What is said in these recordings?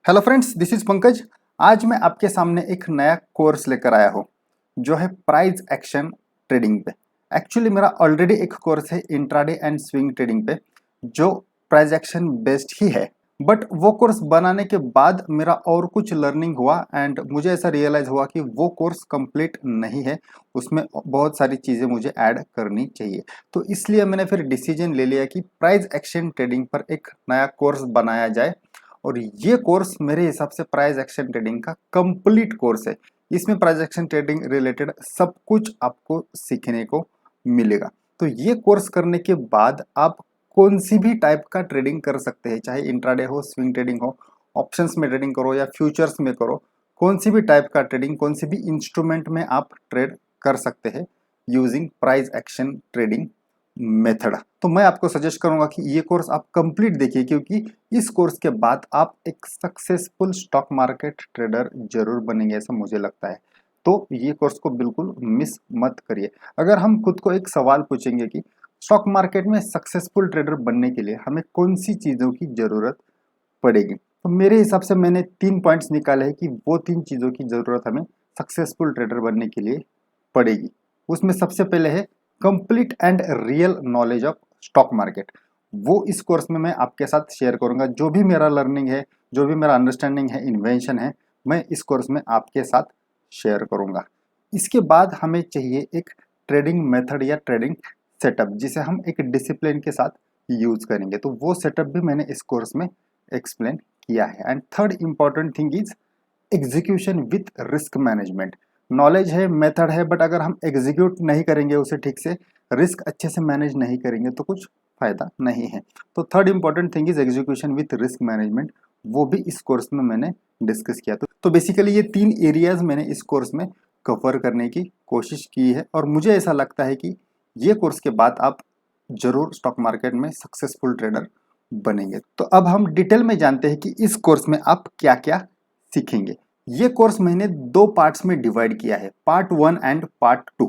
Hello friends, this is Pankaj. आज मैं आपके सामने एक नया कोर्स लेकर आया हूँ जो है प्राइस एक्शन ट्रेडिंग पे। एक्चुअली मेरा ऑलरेडी एक कोर्स है इंट्राडे एंड स्विंग ट्रेडिंग पे जो प्राइस एक्शन बेस्ड ही है। बट वो कोर्स बनाने के बाद मेरा और कुछ लर्निंग हुआ एंड मुझे ऐसा रियलाइज हुआ कि वो कोर्स कंप्लीट नहीं है, उसमें बहुत सारी चीज़ें मुझे ऐड करनी चाहिए। तो इसलिए मैंने फिर डिसीजन ले लिया कि प्राइस एक्शन ट्रेडिंग पर एक नया कोर्स बनाया जाए। और ये कोर्स मेरे हिसाब से प्राइस एक्शन ट्रेडिंग का कंप्लीट कोर्स है। इसमें प्राइस एक्शन ट्रेडिंग रिलेटेड सब कुछ आपको सीखने को मिलेगा। तो ये कोर्स करने के बाद आप कौन सी भी टाइप का ट्रेडिंग कर सकते हैं, चाहे इंट्राडे हो, स्विंग ट्रेडिंग हो, ऑप्शंस में ट्रेडिंग करो या फ्यूचर्स में करो, कौन सी भी टाइप का ट्रेडिंग, कौन सी भी इंस्ट्रूमेंट में आप ट्रेड कर सकते हैं using price action trading method. तो मैं आपको सजेस्ट करूंगा कि ये कोर्स आप कंप्लीट देखिए, क्योंकि इस कोर्स के बाद आप एक सक्सेसफुल स्टॉक मार्केट ट्रेडर जरूर बनेंगे, ऐसा मुझे लगता है। तो ये कोर्स को बिल्कुल मिस मत करिए। अगर हम खुद को एक सवाल पूछेंगे कि स्टॉक मार्केट में सक्सेसफुल ट्रेडर बनने के लिए हमें कौन सी चीज़ों की ज़रूरत पड़ेगी, तो मेरे हिसाब से मैंने 3 पॉइंट्स निकाले हैं कि वो 3 चीज़ों की ज़रूरत हमें सक्सेसफुल ट्रेडर बनने के लिए पड़ेगी। उसमें सबसे पहले है complete and real knowledge of stock market. वो इस कोर्स में मैं आपके साथ शेयर करूंगा। जो भी मेरा लर्निंग है, जो भी मेरा अंडरस्टैंडिंग है, इन्वेंशन है, मैं इस कोर्स में आपके साथ शेयर करूंगा। इसके बाद हमें चाहिए एक ट्रेडिंग मेथड या ट्रेडिंग सेटअप जिसे हम एक डिसिप्लिन के साथ यूज करेंगे। तो वो सेटअप भी मैंने इस कोर्स में एक्सप्लेन किया है। And third important thing is execution with risk management. Knowledge है, मेथड है, बट अगर हम एग्जीक्यूट नहीं करेंगे उसे ठीक से, रिस्क अच्छे से मैनेज नहीं करेंगे तो कुछ फायदा नहीं है। तो third important thing is execution with risk management. वो भी इस कोर्स में मैंने डिस्कस किया। तो बेसिकली ये 3 एरियाज मैंने इस कोर्स में कवर करने की कोशिश की है और मुझे ऐसा लगता है कि ये कोर्स के बाद आप जरूर स्टॉक मार्केट में सक्सेसफुल ट्रेडर बनेंगे। तो अब हम डिटेल में जानते हैं कि इस कोर्स में आप क्या क्या सीखेंगे। ये कोर्स मैंने 2 पार्ट्स में डिवाइड किया है, पार्ट 1 एंड पार्ट 2।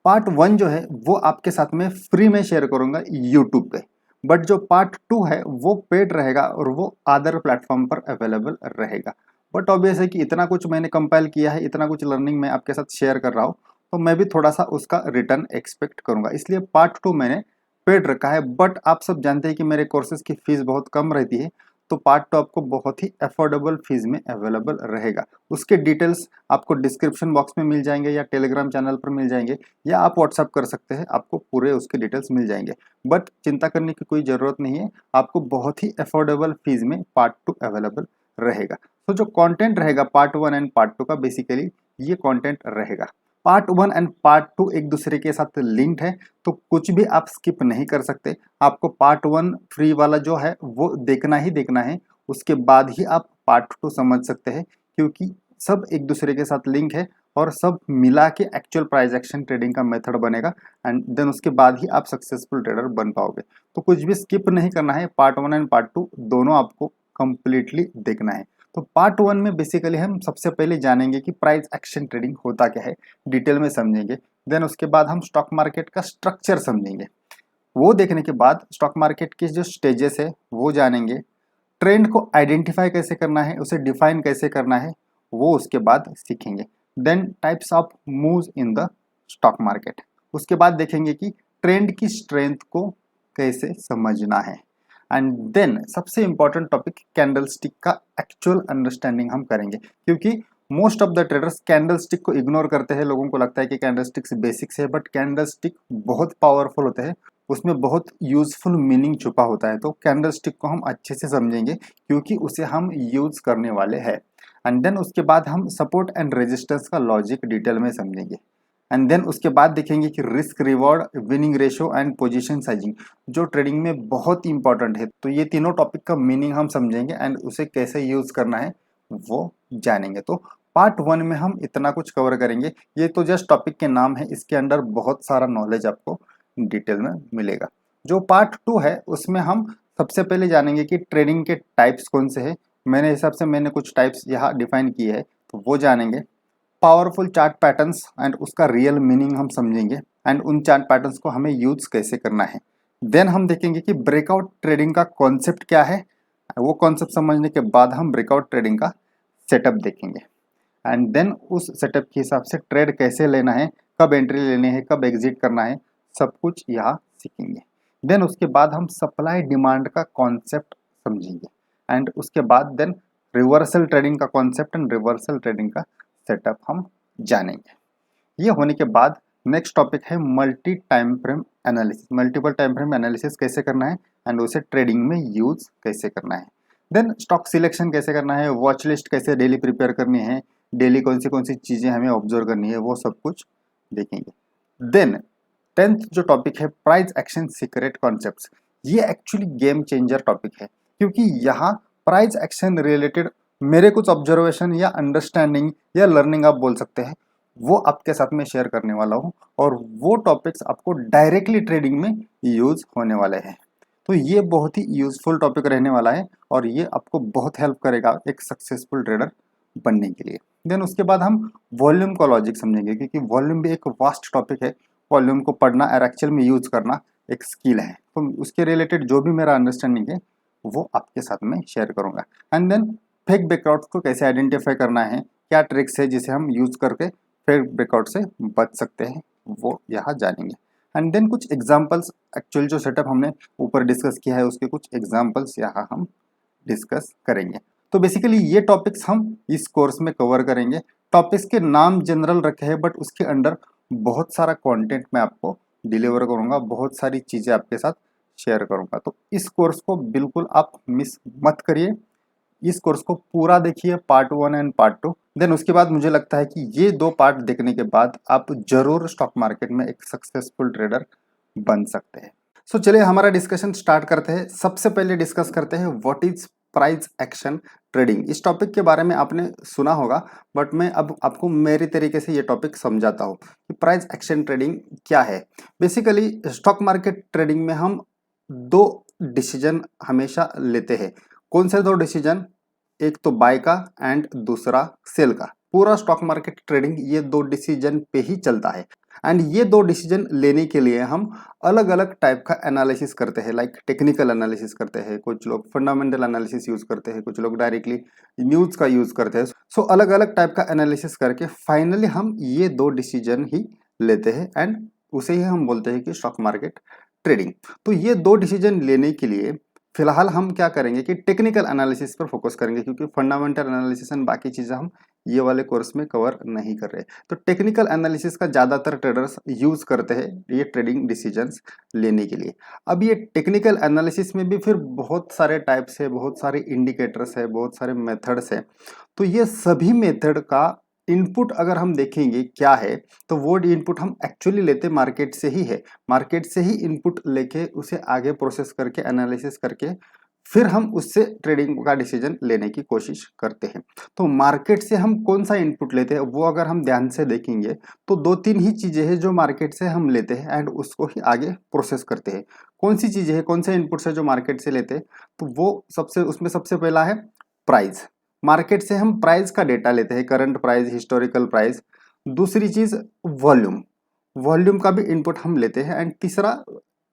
पार्ट 1 जो है वो आपके साथ में फ्री में शेयर करूंगा यूट्यूब पे, बट जो पार्ट 2 है वो पेड रहेगा और वो अदर प्लेटफॉर्म पर अवेलेबल रहेगा। बट ऑब्वियस है कि इतना कुछ मैंने कंपाइल किया है, इतना कुछ लर्निंग मैं आपके साथ शेयर कर रहा हूँ, तो मैं भी थोड़ा सा उसका रिटर्न एक्सपेक्ट करूंगा, इसलिए पार्ट 2 मैंने पेड रखा है। बट आप सब जानते हैं कि मेरे कोर्सेज की फीस बहुत कम रहती है, तो पार्ट 2 आपको बहुत ही अफोर्डेबल फीस में अवेलेबल रहेगा। उसके डिटेल्स आपको डिस्क्रिप्शन बॉक्स में मिल जाएंगे या टेलीग्राम चैनल पर मिल जाएंगे, या आप व्हाट्सअप कर सकते हैं, आपको पूरे उसके डिटेल्स मिल जाएंगे। बट चिंता करने की कोई ज़रूरत नहीं है, आपको बहुत ही अफोर्डेबल फीस में पार्ट 2 अवेलेबल रहेगा। तो जो कंटेंट रहेगा पार्ट 1 एंड पार्ट 2 का, बेसिकली ये कंटेंट रहेगा। पार्ट 1 एंड पार्ट 2 एक दूसरे के साथ लिंक्ड है, तो कुछ भी आप स्किप नहीं कर सकते। आपको पार्ट 1 फ्री वाला जो है वो देखना ही देखना है, उसके बाद ही आप पार्ट 2 समझ सकते हैं, क्योंकि सब एक दूसरे के साथ लिंक है और सब मिला के एक्चुअल प्राइस एक्शन ट्रेडिंग का मेथड बनेगा। एंड देन उसके बाद ही आप सक्सेसफुल ट्रेडर बन पाओगे। तो कुछ भी स्किप नहीं करना है, पार्ट 1 एंड पार्ट 2 दोनों आपको कंप्लीटली देखना है। तो पार्ट 1 में बेसिकली हम सबसे पहले जानेंगे कि प्राइस एक्शन ट्रेडिंग होता क्या है, डिटेल में समझेंगे। देन उसके बाद हम स्टॉक मार्केट का स्ट्रक्चर समझेंगे। वो देखने के बाद स्टॉक मार्केट के जो स्टेजेस है वो जानेंगे। ट्रेंड को आइडेंटिफाई कैसे करना है, उसे डिफाइन कैसे करना है, वो उसके बाद सीखेंगे। Then types of moves in the stock market. उसके बाद देखेंगे कि ट्रेंड की स्ट्रेंथ को कैसे समझना है। एंड देन सबसे इंपॉर्टेंट टॉपिक कैंडलस्टिक का एक्चुअल अंडरस्टैंडिंग हम करेंगे, क्योंकि most of the traders candlestick को इग्नोर करते हैं। लोगों को लगता है कि कैंडलस्टिक्स बेसिक्स है, बट कैंडलस्टिक बहुत पावरफुल होते हैं, उसमें बहुत यूजफुल मीनिंग छुपा होता है। तो कैंडलस्टिक को हम अच्छे से समझेंगे, क्योंकि उसे हम यूज करने वाले हैं। एंड देन उसके बाद हम सपोर्ट एंड रेजिस्टेंस का लॉजिक डिटेल में समझेंगे। एंड देन उसके बाद देखेंगे कि risk reward, winning ratio and position sizing जो ट्रेडिंग में बहुत इंपॉर्टेंट है। तो ये तीनों टॉपिक का मीनिंग हम समझेंगे एंड उसे कैसे यूज करना है वो जानेंगे। तो पार्ट 1 में हम इतना कुछ कवर करेंगे। ये तो जस्ट टॉपिक के नाम है, इसके अंदर बहुत सारा नॉलेज आपको डिटेल में मिलेगा। जो पार्ट 2 है उसमें हम सबसे पहले जानेंगे कि ट्रेडिंग के टाइप्स कौन से हैं। मेरे हिसाब से मैंने कुछ टाइप्स यहाँ डिफाइन किए हैं, तो वो जानेंगे। पावरफुल चार्ट पैटर्न्स एंड उसका रियल मीनिंग हम समझेंगे, एंड उन चार्ट पैटर्न्स को हमें यूज कैसे करना है। देन हम देखेंगे कि ब्रेकआउट ट्रेडिंग का कॉन्सेप्ट क्या है, वो कॉन्सेप्ट समझने के बाद हम ब्रेकआउट ट्रेडिंग का सेटअप देखेंगे एंड देन उस सेटअप के हिसाब से ट्रेड कैसे लेना है, कब एंट्री लेनी है, कब एग्जिट करना है, सब कुछ यहाँ सीखेंगे। देन उसके बाद हम सप्लाई डिमांड का कॉन्सेप्ट समझेंगे एंड उसके बाद देन रिवर्सल ट्रेडिंग का कॉन्सेप्ट एंड रिवर्सल ट्रेडिंग का सेटअप हम जानेंगे। ये होने के बाद नेक्स्ट टॉपिक है multi time frame analysis. Multiple time frame analysis कैसे करना है एंड उसे ट्रेडिंग में यूज कैसे करना है। देन स्टॉक सिलेक्शन कैसे करना है, वॉच लिस्ट कैसे डेली प्रिपेयर करनी है, डेली कौन सी चीज़ें हमें ऑब्जर्व करनी है, वो सब कुछ देखेंगे। देन 10th जो टॉपिक है प्राइस एक्शन सीक्रेट कॉन्सेप्ट्स, ये एक्चुअली गेम चेंजर टॉपिक है क्योंकि यहाँ प्राइस एक्शन रिलेटेड मेरे कुछ ऑब्जर्वेशन या अंडरस्टैंडिंग या लर्निंग आप बोल सकते हैं, वो आपके साथ में शेयर करने वाला हूँ और वो टॉपिक्स आपको डायरेक्टली ट्रेडिंग में यूज होने वाले हैं। तो ये बहुत ही यूजफुल टॉपिक रहने वाला है और ये आपको बहुत हेल्प करेगा एक सक्सेसफुल ट्रेडर बनने के लिए। देन उसके बाद हम वॉल्यूम का लॉजिक समझेंगे क्योंकि वॉल्यूम भी एक वास्ट टॉपिक है। वॉल्यूम को पढ़ना और एक्चुअल में यूज करना एक स्किल है, तो उसके रिलेटेड जो भी मेरा अंडरस्टैंडिंग है वो आपके साथ में शेयर करूंगा। एंड देन फेक ब्रेकआउट को कैसे आइडेंटिफाई करना है, क्या ट्रिक्स है जिसे हम यूज करके फेक ब्रेकआउट से बच सकते हैं, वो यहाँ जानेंगे। एंड देन कुछ एग्जाम्पल्स, एक्चुअल जो सेटअप हमने ऊपर डिस्कस किया है उसके कुछ एग्जाम्पल्स यहाँ हम डिस्कस करेंगे। तो बेसिकली ये टॉपिक्स हम इस कोर्स में कवर करेंगे। टॉपिक्स के नाम जनरल रखे हैं बट उसके अंडर बहुत सारा कंटेंट मैं आपको डिलीवर करूंगा, बहुत सारी चीज़ें आपके साथ शेयर करूंगा। तो इस कोर्स को बिल्कुल आप मिस मत करिए, इस कोर्स को पूरा देखिए, पार्ट 1 एंड पार्ट 2। देन उसके बाद मुझे लगता है कि ये 2 पार्ट देखने के बाद आप जरूर स्टॉक मार्केट में एक सक्सेसफुल ट्रेडर बन सकते हैं। सो चलिए हमारा डिस्कशन स्टार्ट करते हैं। सबसे पहले डिस्कस करते हैं what is price action trading. इस टॉपिक के बारे में आपने सुना होगा बट मैं अब आपको मेरे तरीके से ये टॉपिक समझाता हूँ कि प्राइस एक्शन ट्रेडिंग क्या है। बेसिकली स्टॉक मार्केट ट्रेडिंग में हम 2 डिसीजन हमेशा लेते हैं। कौन से 2 डिसीजन? एक तो बाय का एंड दूसरा सेल का। पूरा स्टॉक मार्केट ट्रेडिंग ये 2 डिसीजन पे ही चलता है एंड ये 2 डिसीजन लेने के लिए हम अलग अलग टाइप का एनालिसिस करते हैं। लाइक टेक्निकल एनालिसिस करते हैं, कुछ लोग फंडामेंटल एनालिसिस यूज करते हैं, कुछ लोग डायरेक्टली न्यूज का यूज करते हैं। सो अलग अलग टाइप का एनालिसिस करके फाइनली हम ये 2 डिसीजन ही लेते हैं एंड उसे ही हम बोलते हैं कि स्टॉक मार्केट ट्रेडिंग। तो ये 2 डिसीजन लेने के लिए फिलहाल हम क्या करेंगे कि टेक्निकल एनालिसिस पर फोकस करेंगे क्योंकि फंडामेंटल एनालिसिस एंड बाकी चीज़ें हम ये वाले कोर्स में कवर नहीं कर रहे। तो टेक्निकल एनालिसिस का ज़्यादातर ट्रेडर्स यूज करते हैं ये ट्रेडिंग डिसीजंस लेने के लिए। अब ये टेक्निकल एनालिसिस में भी फिर बहुत सारे टाइप्स है, बहुत सारे इंडिकेटर्स है, बहुत सारे मेथड्स है। तो ये सभी मेथड का इनपुट अगर हम देखेंगे क्या है तो वो इनपुट हम एक्चुअली लेते मार्केट से ही है। मार्केट से ही इनपुट लेके उसे आगे प्रोसेस करके एनालिसिस करके फिर हम उससे ट्रेडिंग का डिसीजन लेने की कोशिश करते हैं। तो मार्केट से हम कौन सा इनपुट लेते हैं वो अगर हम ध्यान से देखेंगे तो 2-3 ही चीजें हैं जो मार्केट से हम लेते हैं एंड उसको ही आगे प्रोसेस करते हैं। कौन सी चीजें हैं, कौन से इनपुट है जो मार्केट से लेते हैं? तो वो उसमें सबसे पहला है प्राइस। मार्केट से हम प्राइस का डेटा लेते हैं, करंट प्राइस, हिस्टोरिकल प्राइस। दूसरी चीज वॉल्यूम, वॉल्यूम का भी इनपुट हम लेते हैं एंड तीसरा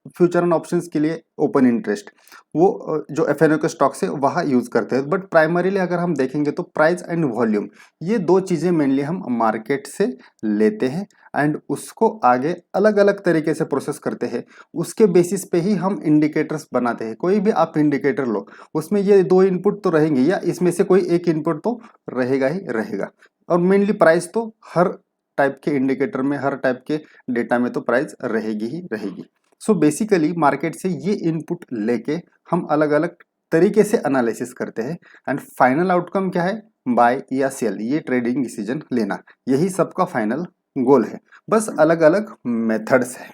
फ्यूचर एंड ऑप्शंस के लिए ओपन इंटरेस्ट, वो जो एफएनओ के स्टॉक से वहाँ यूज करते हैं। बट प्राइमरीली अगर हम देखेंगे तो प्राइस एंड वॉल्यूम ये 2 चीजें मेनली हम मार्केट से लेते हैं एंड उसको आगे अलग अलग तरीके से प्रोसेस करते हैं। उसके बेसिस पे ही हम इंडिकेटर्स बनाते हैं। कोई भी आप इंडिकेटर लो उसमें ये 2 इनपुट तो रहेंगे या इसमें से कोई एक इनपुट तो रहेगा ही रहेगा। और मेनली प्राइस तो हर टाइप के इंडिकेटर में, हर टाइप के डेटा में तो प्राइस रहेगी ही रहेगी। सो बेसिकली मार्केट से ये इनपुट लेके हम अलग अलग तरीके से एनालिसिस करते हैं एंड फाइनल आउटकम क्या है, बाय या सेल, ये ट्रेडिंग डिसीजन लेना, यही सबका फाइनल गोल है। बस अलग अलग मेथड्स है।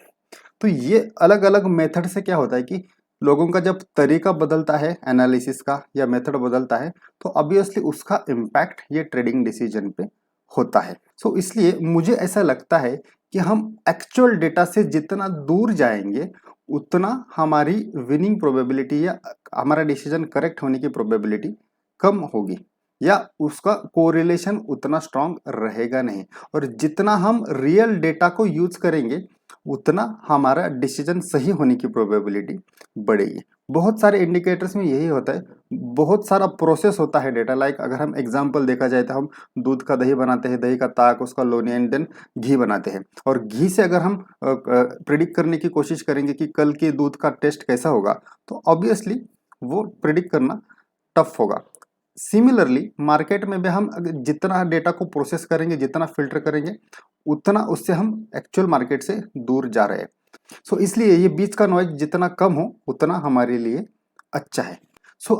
तो ये अलग अलग मेथड से क्या होता है कि लोगों का जब तरीका बदलता है एनालिसिस का या मेथड बदलता है तो ऑब्वियसली उसका इम्पैक्ट ये ट्रेडिंग डिसीजन पे होता है। सो इसलिए मुझे ऐसा लगता है कि हम एक्चुअल डेटा से जितना दूर जाएंगे उतना हमारी विनिंग प्रोबेबिलिटी या हमारा डिसीजन करेक्ट होने की प्रोबेबिलिटी कम होगी या उसका कोरिलेशन उतना स्ट्रांग रहेगा नहीं। और जितना हम रियल डेटा को यूज करेंगे उतना हमारा डिसीजन सही होने की प्रोबेबिलिटी बढ़ेगी। बहुत सारे इंडिकेटर्स में यही होता है, बहुत सारा प्रोसेस होता है डेटा। लाइक अगर हम एग्जांपल देखा जाए तो हम दूध का दही बनाते हैं, दही का ताक, उसका लोनी एंड देन घी बनाते हैं। और घी से अगर हम प्रिडिक्ट करने की कोशिश करेंगे कि कल के दूध का टेस्ट कैसा होगा, तो ऑब्वियसली वो प्रिडिक्ट करना टफ होगा। सिमिलरली मार्केट में भी हम जितना डेटा को प्रोसेस करेंगे, जितना फिल्टर करेंगे, उतना उससे हम एक्चुअल मार्केट से दूर जा रहे हैं। इसलिए ये बीच का नॉइज जितना कम हो उतना हमारे लिए अच्छा है।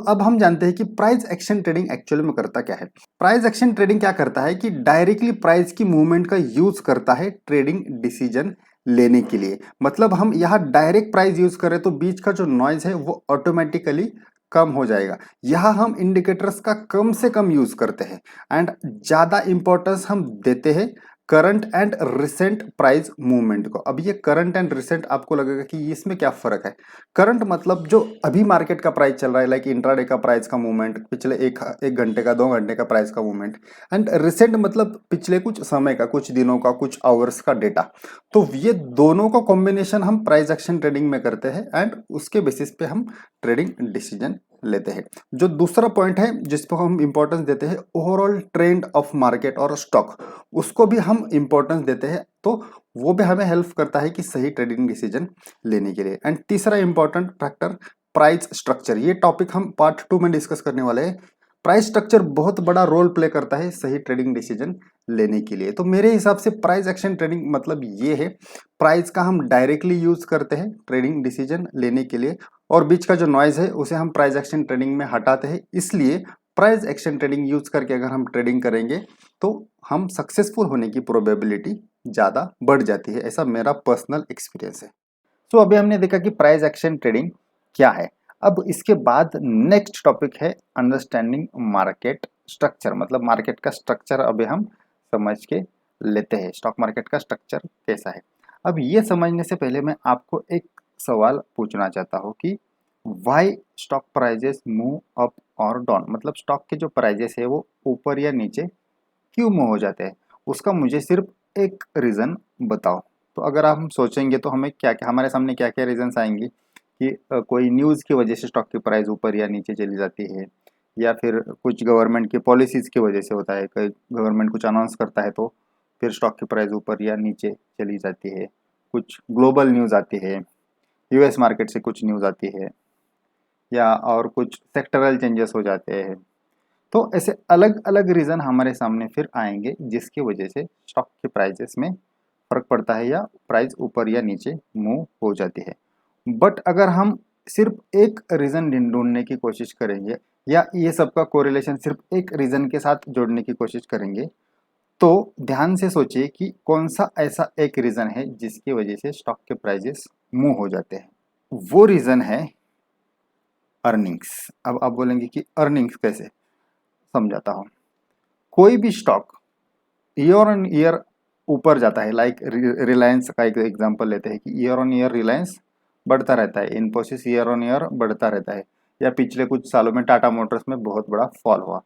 अब हम जानते हैं कि प्राइस एक्शन ट्रेडिंग एक्चुअल में करता क्या है। प्राइस एक्शन ट्रेडिंग क्या करता है कि डायरेक्टली प्राइस की मूवमेंट का यूज करता है ट्रेडिंग डिसीजन लेने के लिए। मतलब हम यहाँ डायरेक्ट प्राइस यूज करें तो बीच का जो नॉइज है वो ऑटोमेटिकली कम हो जाएगा। यहाँ हम इंडिकेटर्स का कम से कम यूज करते हैं एंड ज्यादा इंपॉर्टेंस हम देते हैं current and recent price movement को। अब ये करंट एंड रिसेंट आपको लगेगा कि इसमें क्या फर्क है। करंट मतलब जो अभी मार्केट का प्राइस चल रहा है, लाइक इंट्राडे का प्राइस का मूवमेंट, पिछले एक घंटे का, 2 घंटे का प्राइस का मूवमेंट। एंड रिसेंट मतलब पिछले कुछ समय का, कुछ दिनों का, कुछ आवर्स का डेटा। तो ये दोनों का कॉम्बिनेशन हम प्राइस एक्शन ट्रेडिंग में करते हैं एंड उसके बेसिस पे हम ट्रेडिंग डिसीजन लेते हैं। जो दूसरा पॉइंट है जिस पर हम इंपॉर्टेंस देते हैं, ओवरऑल ट्रेंड ऑफ मार्केट और स्टॉक, उसको भी हम इंपॉर्टेंस देते हैं। तो वो भी हमें हेल्प करता है कि सही ट्रेडिंग डिसीजन लेने के लिए। एंड तीसरा इंपॉर्टेंट फैक्टर प्राइस स्ट्रक्चर। ये टॉपिक हम पार्ट 2 में डिस्कस करने वाले हैं। प्राइस स्ट्रक्चर बहुत बड़ा रोल प्ले करता है सही ट्रेडिंग डिसीजन लेने के लिए। तो मेरे हिसाब से प्राइस एक्शन ट्रेडिंग मतलब ये है, प्राइस का हम डायरेक्टली यूज करते हैं ट्रेडिंग डिसीजन लेने के लिए, और बीच का जो नॉइज है उसे हम प्राइस एक्शन ट्रेडिंग में हटाते हैं। इसलिए प्राइस एक्शन ट्रेडिंग यूज करके अगर हम ट्रेडिंग करेंगे तो हम सक्सेसफुल होने की प्रोबेबिलिटी ज़्यादा बढ़ जाती है। ऐसा मेरा पर्सनल एक्सपीरियंस है। अभी हमने देखा कि प्राइस एक्शन ट्रेडिंग क्या है। अब इसके बाद नेक्स्ट टॉपिक है अंडरस्टैंडिंग मार्केट स्ट्रक्चर। मतलब मार्केट का स्ट्रक्चर अभी हम समझ के लेते हैं, स्टॉक मार्केट का स्ट्रक्चर कैसा है। अब ये समझने से पहले मैं आपको एक सवाल पूछना चाहता हूँ कि why stock prices move up और डाउन। मतलब स्टॉक के जो प्राइजेस है वो ऊपर या नीचे क्यों मूव हो जाते हैं, उसका मुझे सिर्फ एक रीज़न बताओ। तो अगर हम सोचेंगे तो हमें क्या क्या, हमारे सामने क्या क्या रीजंस आएंगे कि कोई न्यूज़ की वजह से स्टॉक की प्राइस ऊपर या नीचे चली जाती है, या फिर कुछ गवर्नमेंट की पॉलिसीज़ की वजह से होता है, कोई गवर्नमेंट कुछ अनाउंस करता है तो फिर स्टॉक की प्राइस ऊपर या नीचे चली जाती है, कुछ ग्लोबल न्यूज़ आती है, यूएस मार्केट से कुछ न्यूज़ आती है, या और कुछ सेक्टरल चेंजेस हो जाते हैं। तो ऐसे अलग अलग रीज़न हमारे सामने फिर आएंगे जिसकी वजह से स्टॉक के प्राइजेस में फर्क पड़ता है या प्राइस ऊपर या नीचे मूव हो जाती है। बट अगर हम सिर्फ एक रीज़न ढूंढने की कोशिश करेंगे या ये सबका कोरिलेशन सिर्फ एक रीज़न के साथ जोड़ने की कोशिश करेंगे, तो ध्यान से सोचिए कि कौन सा ऐसा एक रीज़न है जिसकी वजह से स्टॉक के प्राइजेस मूव हो जाते हैं। वो रीज़न है अर्निंग्स। अब आप बोलेंगे कि अर्निंग्स कैसे, समझाता हूँ। कोई भी स्टॉक ईयर ऑन ईयर ऊपर जाता है, लाइक रिलायंस का एक एग्जांपल लेते हैं कि ईयर ऑन ईयर रिलायंस बढ़ता रहता है, इन्फोसिस ईयर ऑन ईयर बढ़ता रहता है, या पिछले कुछ सालों में टाटा मोटर्स में बहुत बड़ा फॉल हुआ।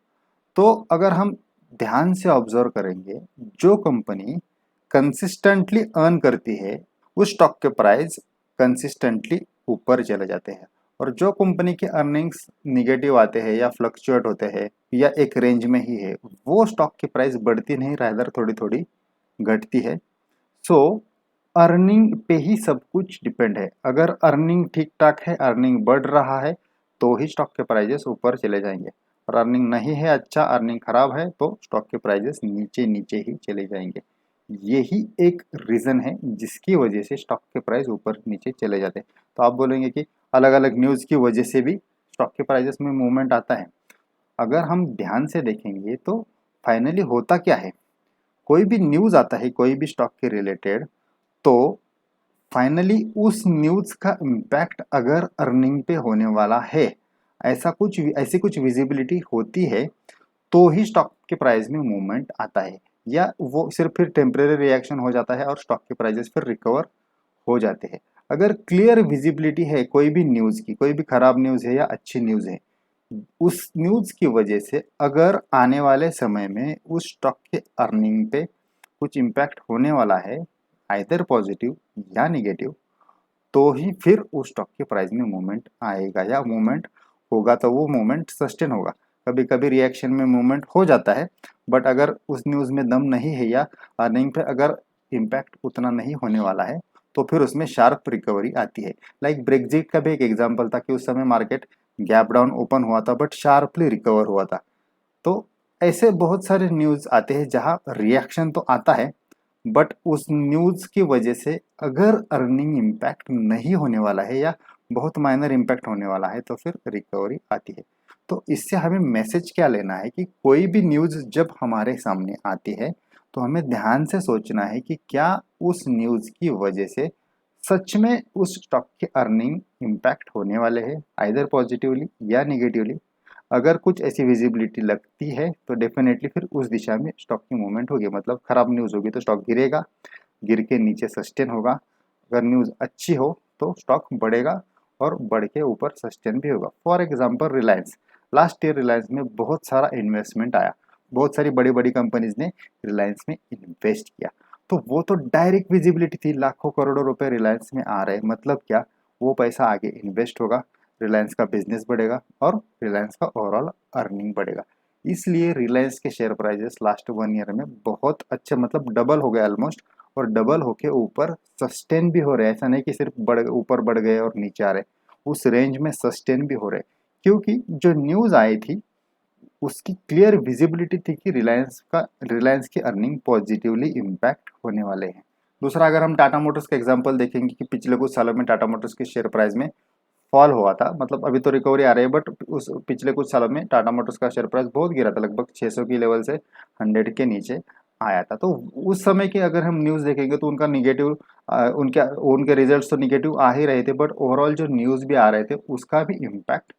तो अगर हम ध्यान से ऑब्जर्व करेंगे, जो कंपनी कंसिस्टेंटली अर्न करती है उस स्टॉक के प्राइस कंसिस्टेंटली ऊपर चले जाते हैं, और जो कंपनी के अर्निंग्स निगेटिव आते हैं या फ्लक्चुएट होते हैं या एक रेंज में ही है, वो स्टॉक की प्राइस बढ़ती नहीं, रादर थोड़ी थोड़ी घटती है। सो अर्निंग पे ही सब कुछ डिपेंड है। अगर अर्निंग ठीक ठाक है, अर्निंग बढ़ रहा है, तो ही स्टॉक के प्राइजेस ऊपर चले जाएंगे, और अर्निंग नहीं है अच्छा, अर्निंग खराब है, तो स्टॉक के प्राइजेस नीचे नीचे ही चले जाएंगे। यही एक रीज़न है जिसकी वजह से स्टॉक के प्राइस ऊपर नीचे चले जाते हैं। तो आप बोलेंगे कि अलग अलग न्यूज़ की वजह से भी स्टॉक के प्राइजेस में मूवमेंट आता है। अगर हम ध्यान से देखेंगे तो फाइनली होता क्या है, कोई भी न्यूज़ आता है कोई भी स्टॉक के रिलेटेड, तो फाइनली उस न्यूज़ का इम्पैक्ट अगर अर्निंग पे होने वाला है, ऐसी कुछ विजिबिलिटी होती है, तो ही स्टॉक के प्राइस में मूवमेंट आता है, या वो सिर्फ फिर टेम्परेरी रिएक्शन हो जाता है और स्टॉक के प्राइजेस फिर रिकवर हो जाते हैं। अगर क्लियर विजिबिलिटी है कोई भी न्यूज़ की, कोई भी खराब न्यूज़ है या अच्छी न्यूज़ है, उस न्यूज़ की वजह से अगर आने वाले समय में उस स्टॉक के अर्निंग पे कुछ इम्पैक्ट होने वाला है, आइदर पॉजिटिव या निगेटिव, तो ही फिर उस स्टॉक के प्राइस में मूवमेंट आएगा, या मूवमेंट होगा तो वो मूवमेंट सस्टेन होगा। कभी कभी रिएक्शन में मूवमेंट हो जाता है, बट अगर उस न्यूज़ में दम नहीं है या अर्निंग पे अगर इम्पैक्ट उतना नहीं होने वाला है तो फिर उसमें शार्प रिकवरी आती है। लाइक ब्रेग्जिट का भी एक एग्जांपल था कि उस समय मार्केट गैप डाउन ओपन हुआ था बट शार्पली रिकवर हुआ था। तो ऐसे बहुत सारे न्यूज़ आते हैं जहां रिएक्शन तो आता है, बट उस न्यूज़ की वजह से अगर अर्निंग इम्पैक्ट नहीं होने वाला है या बहुत माइनर इम्पैक्ट होने वाला है तो फिर रिकवरी आती है। तो इससे हमें मैसेज क्या लेना है कि कोई भी न्यूज़ जब हमारे सामने आती है तो हमें ध्यान से सोचना है कि क्या उस न्यूज़ की वजह से सच में उस स्टॉक के अर्निंग इम्पैक्ट होने वाले हैं, आइदर पॉजिटिवली या निगेटिवली। अगर कुछ ऐसी विजिबिलिटी लगती है तो डेफिनेटली फिर उस दिशा में स्टॉक की मूवमेंट होगी। मतलब खराब न्यूज़ होगी तो स्टॉक गिरेगा, गिर के नीचे सस्टेन होगा। अगर न्यूज़ अच्छी हो तो स्टॉक बढ़ेगा और बढ़ के ऊपर सस्टेन भी होगा। For example Reliance, last year Reliance में बहुत सारा इन्वेस्टमेंट आया, बहुत सारी बड़ी बड़ी कंपनीज ने रिलायंस में इन्वेस्ट किया। तो वो तो डायरेक्ट विजिबिलिटी थी, लाखों करोड़ों रुपए रिलायंस में आ रहे हैं। मतलब क्या, वो पैसा आगे इन्वेस्ट होगा, रिलायंस का बिजनेस बढ़ेगा और रिलायंस का ओवरऑल अर्निंग बढ़ेगा। इसलिए रिलायंस के शेयर प्राइजेस लास्ट 1 ईयर में बहुत अच्छे, मतलब डबल हो गए ऑलमोस्ट, और डबल होके ऊपर सस्टेन भी हो रहे हैं। ऐसा नहीं कि सिर्फ बढ़ ऊपर बढ़ गए और नीचे आ रहे, उस रेंज में सस्टेन भी हो रहे, क्योंकि जो न्यूज़ आई थी उसकी क्लियर विजिबिलिटी थी कि रिलायंस की अर्निंग पॉजिटिवली इम्पैक्ट होने वाले हैं। दूसरा, अगर हम टाटा मोटर्स का एग्जांपल देखेंगे कि पिछले कुछ सालों में टाटा मोटर्स के शेयर प्राइस में फॉल हुआ था, मतलब अभी तो रिकवरी आ रही है, बट उस पिछले कुछ सालों में टाटा मोटर्स का शेयर प्राइस बहुत गिरा था, लगभग 600 की लेवल से 100 के नीचे आया था। तो उस समय की अगर हम न्यूज़ देखेंगे तो उनका निगेटिव, उनके उनके रिजल्ट्स तो निगेटिव आ ही रहे थे, बट ओवरऑल जो न्यूज़ भी आ रहे थे उसका भी इम्पैक्ट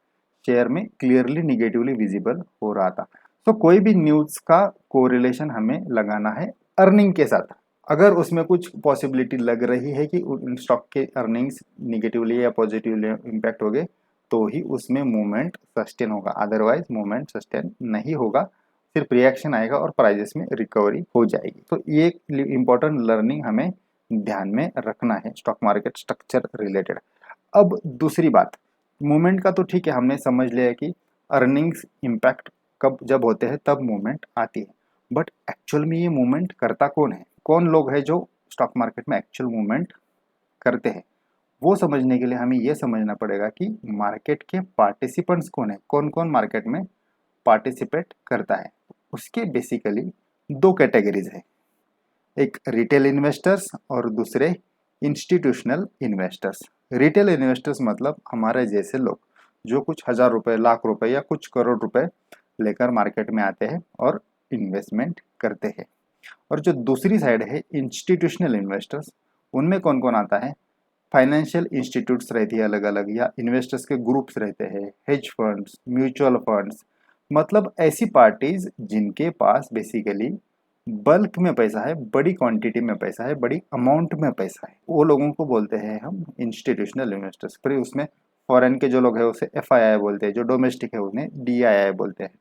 शेयर में क्लियरली निगेटिवली विजिबल हो रहा था। तो कोई भी न्यूज़ का कोरिलेशन हमें लगाना है अर्निंग के साथ। अगर उसमें कुछ पॉसिबिलिटी लग रही है कि स्टॉक के अर्निंग्स निगेटिवली या पॉजिटिवली इम्पैक्ट हो गए तो ही उसमें मूवमेंट सस्टेन होगा, अदरवाइज मूवमेंट सस्टेन नहीं होगा, सिर्फ रिएक्शन आएगा और प्राइजेस में रिकवरी हो जाएगी। तो ये एक इंपॉर्टेंट लर्निंग हमें ध्यान में रखना है स्टॉक मार्केट स्ट्रक्चर रिलेटेड। अब दूसरी बात, मूवमेंट का तो ठीक है, हमने समझ लिया है कि अर्निंग्स इम्पैक्ट कब जब होते हैं तब मूवमेंट आती है, बट एक्चुअल में ये मूवमेंट करता कौन है, कौन लोग हैं जो स्टॉक मार्केट में एक्चुअल मूवमेंट करते हैं। वो समझने के लिए हमें ये समझना पड़ेगा कि मार्केट के पार्टिसिपेंट्स कौन है, कौन कौन मार्केट में पार्टिसिपेट करता है। उसके बेसिकली दो कैटेगरीज है, एक रिटेल इन्वेस्टर्स और दूसरे इंस्टीट्यूशनल इन्वेस्टर्स। रिटेल इन्वेस्टर्स मतलब हमारे जैसे लोग जो कुछ हजार रुपए, लाख रुपए या कुछ करोड़ रुपए लेकर मार्केट में आते हैं और इन्वेस्टमेंट करते हैं। और जो दूसरी साइड है इंस्टीट्यूशनल इन्वेस्टर्स, उनमें कौन कौन आता है, फाइनेंशियल इंस्टीट्यूट्स रहती है अलग अलग, या इन्वेस्टर्स के ग्रुप्स रहते हैं, हेज फंड्स, म्यूचुअल फंड्स, मतलब ऐसी पार्टीज जिनके पास बेसिकली बल्क में पैसा है, बड़ी क्वांटिटी में पैसा है, बड़ी अमाउंट में पैसा है, वो लोगों को बोलते हैं हम इंस्टीट्यूशनल इन्वेस्टर्स। फिर उसमें फॉरेन के जो लोग हैं उसे FII बोलते हैं, जो डोमेस्टिक है उन्हें DII बोलते हैं।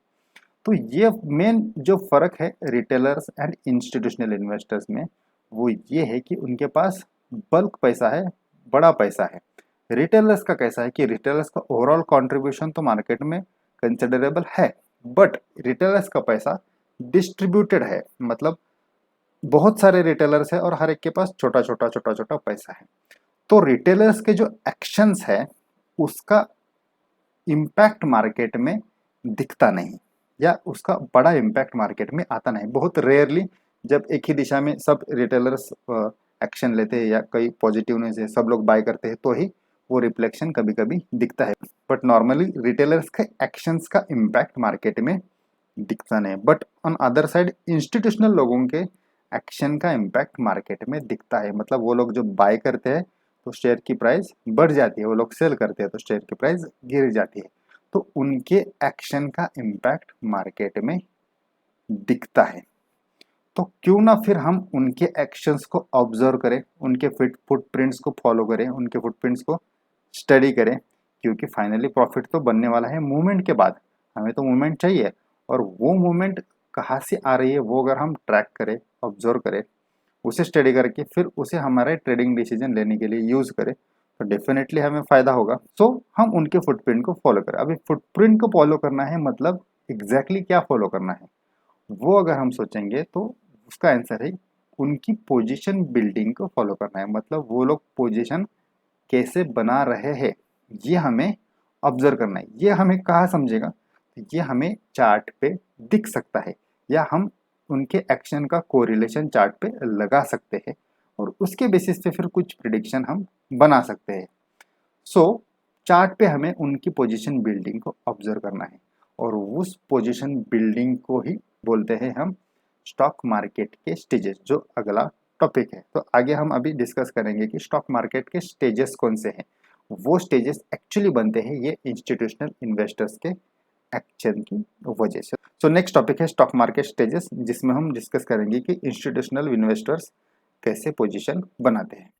तो ये मेन जो फर्क है रिटेलर्स एंड इंस्टीट्यूशनल इन्वेस्टर्स में, वो ये है कि उनके पास बल्क पैसा है, बड़ा पैसा है। रिटेलर्स का कैसा है कि रिटेलर्स का ओवरऑल कंट्रीब्यूशन तो मार्केट में कंसिडरेबल है, बट रिटेलर्स का पैसा डिस्ट्रीब्यूटेड है, मतलब बहुत सारे रिटेलर्स है और हर एक के पास छोटा छोटा छोटा छोटा पैसा है। तो रिटेलर्स के जो एक्शंस है उसका इम्पैक्ट मार्केट में दिखता नहीं, या उसका बड़ा इम्पैक्ट मार्केट में आता नहीं। बहुत रेयरली जब एक ही दिशा में सब रिटेलर्स एक्शन लेते हैं या कई पॉजिटिवनेस है, सब लोग बाय करते हैं, तो ही वो रिफ्लेक्शन कभी कभी दिखता है। बट नॉर्मली रिटेलर्स के एक्शंस का इम्पैक्ट मार्केट में दिखता नहीं। But on other side institutional लोगों के एक्शन का इम्पैक्ट मार्केट में दिखता है। मतलब वो लोग जो बाय करते हैं तो शेयर की प्राइस बढ़ जाती है, वो लोग सेल करते हैं तो शेयर की प्राइस गिर जाती है। तो उनके एक्शन का इम्पैक्ट मार्केट में दिखता है। तो क्यों ना फिर हम उनके एक्शंस को ऑब्जर्व करें, उनके फुटप्रिंट्स को फॉलो करें, उनके फुटप्रिंट्स को स्टडी करें, क्योंकि फाइनली प्रॉफिट तो बनने वाला है मूवमेंट के बाद। हमें तो मूवमेंट चाहिए, और वो मूवमेंट कहाँ से आ रही है वो अगर हम ट्रैक करें, ऑब्जर्व करें, उसे स्टडी करके फिर उसे हमारे ट्रेडिंग डिसीजन लेने के लिए यूज़ करें, तो डेफिनेटली हमें फ़ायदा होगा। सो हम उनके फुटप्रिंट को फॉलो करें। अभी फुटप्रिंट को फॉलो करना है मतलब एग्जैक्टली क्या फॉलो करना है, वो अगर हम सोचेंगे तो उसका आंसर है उनकी पोजीशन बिल्डिंग को फॉलो करना है। मतलब वो लोग पोजीशन कैसे बना रहे हैं ये हमें ऑब्जर्व करना है। ये हमें कहाँ समझेगा, ये हमें चार्ट पे दिख सकता है या हम उनके एक्शन का कोरिलेशन चार्ट पे लगा सकते हैं और उसके बेसिस पे फिर कुछ प्रिडिक्शन हम बना सकते हैं। सो चार्ट पे हमें उनकी पोजीशन बिल्डिंग को ऑब्जर्व करना है और उस पोजीशन बिल्डिंग को ही बोलते हैं हम स्टॉक मार्केट के स्टेजेस, जो अगला टॉपिक है। तो आगे हम अभी डिस्कस करेंगे कि स्टॉक मार्केट के स्टेजेस कौन से हैं। वो स्टेजेस एक्चुअली बनते हैं ये इंस्टीट्यूशनल इन्वेस्टर्स के एक्शन की वजह से। सो नेक्स्ट टॉपिक है स्टॉक मार्केट स्टेजेस, जिसमें हम डिस्कस करेंगे कि इंस्टीट्यूशनल इन्वेस्टर्स कैसे पोजीशन बनाते हैं।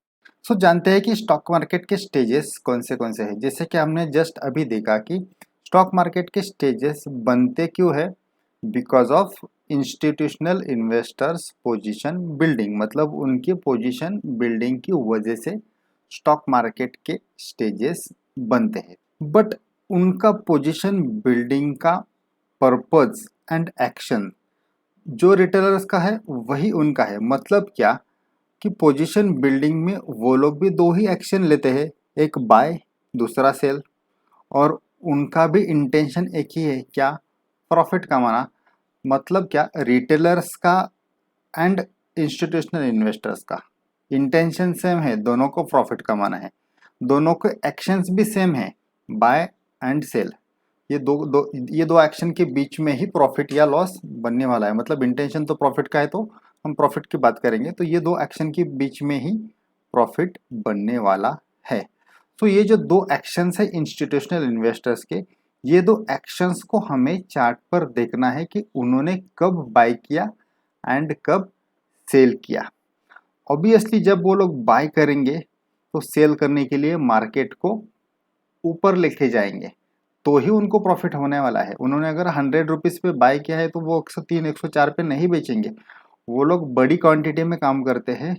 सो जानते हैं कि स्टॉक मार्केट के स्टेजेस कौन से हैं। जैसे कि हमने जस्ट अभी देखा कि स्टॉक मार्केट के स्टेजेस बनते क्यों है, because of institutional investors position building, मतलब उनकी पोजीशन बिल्डिंग की वजह से स्टॉक मार्केट के स्टेजेस बनते हैं। बट उनका पोजीशन बिल्डिंग का पर्पज एंड एक्शन जो रिटेलर्स का है वही उनका है। मतलब क्या कि पोजीशन बिल्डिंग में वो लोग भी दो ही एक्शन लेते हैं, एक बाय दूसरा सेल, और उनका भी इंटेंशन एक ही है, क्या, प्रॉफिट कमाना। मतलब क्या, रिटेलर्स का एंड इंस्टीट्यूशनल इन्वेस्टर्स का इंटेंशन सेम है, दोनों को प्रॉफिट कमाना है, दोनों के एक्शंस भी सेम है, बाय एंड सेल। ये दो एक्शन के बीच में ही प्रॉफिट या लॉस बनने वाला है। मतलब इंटेंशन तो प्रॉफिट का है तो हम प्रॉफिट की बात करेंगे, तो ये दो एक्शन के बीच में ही प्रॉफिट बनने वाला है। तो ये जो दो एक्शंस है इंस्टीट्यूशनल इन्वेस्टर्स के, ये दो एक्शंस को हमें चार्ट पर देखना है कि उन्होंने कब बाय किया एंड कब सेल किया। ऑब्वियसली जब वो लोग बाय करेंगे तो सेल करने के लिए मार्केट को ऊपर लेके जाएंगे तो ही उनको प्रॉफिट होने वाला है। उन्होंने अगर 100 रुपीज़ पे बाय किया है तो वो 103 104 पे नहीं बेचेंगे। वो लोग बड़ी क्वांटिटी में काम करते हैं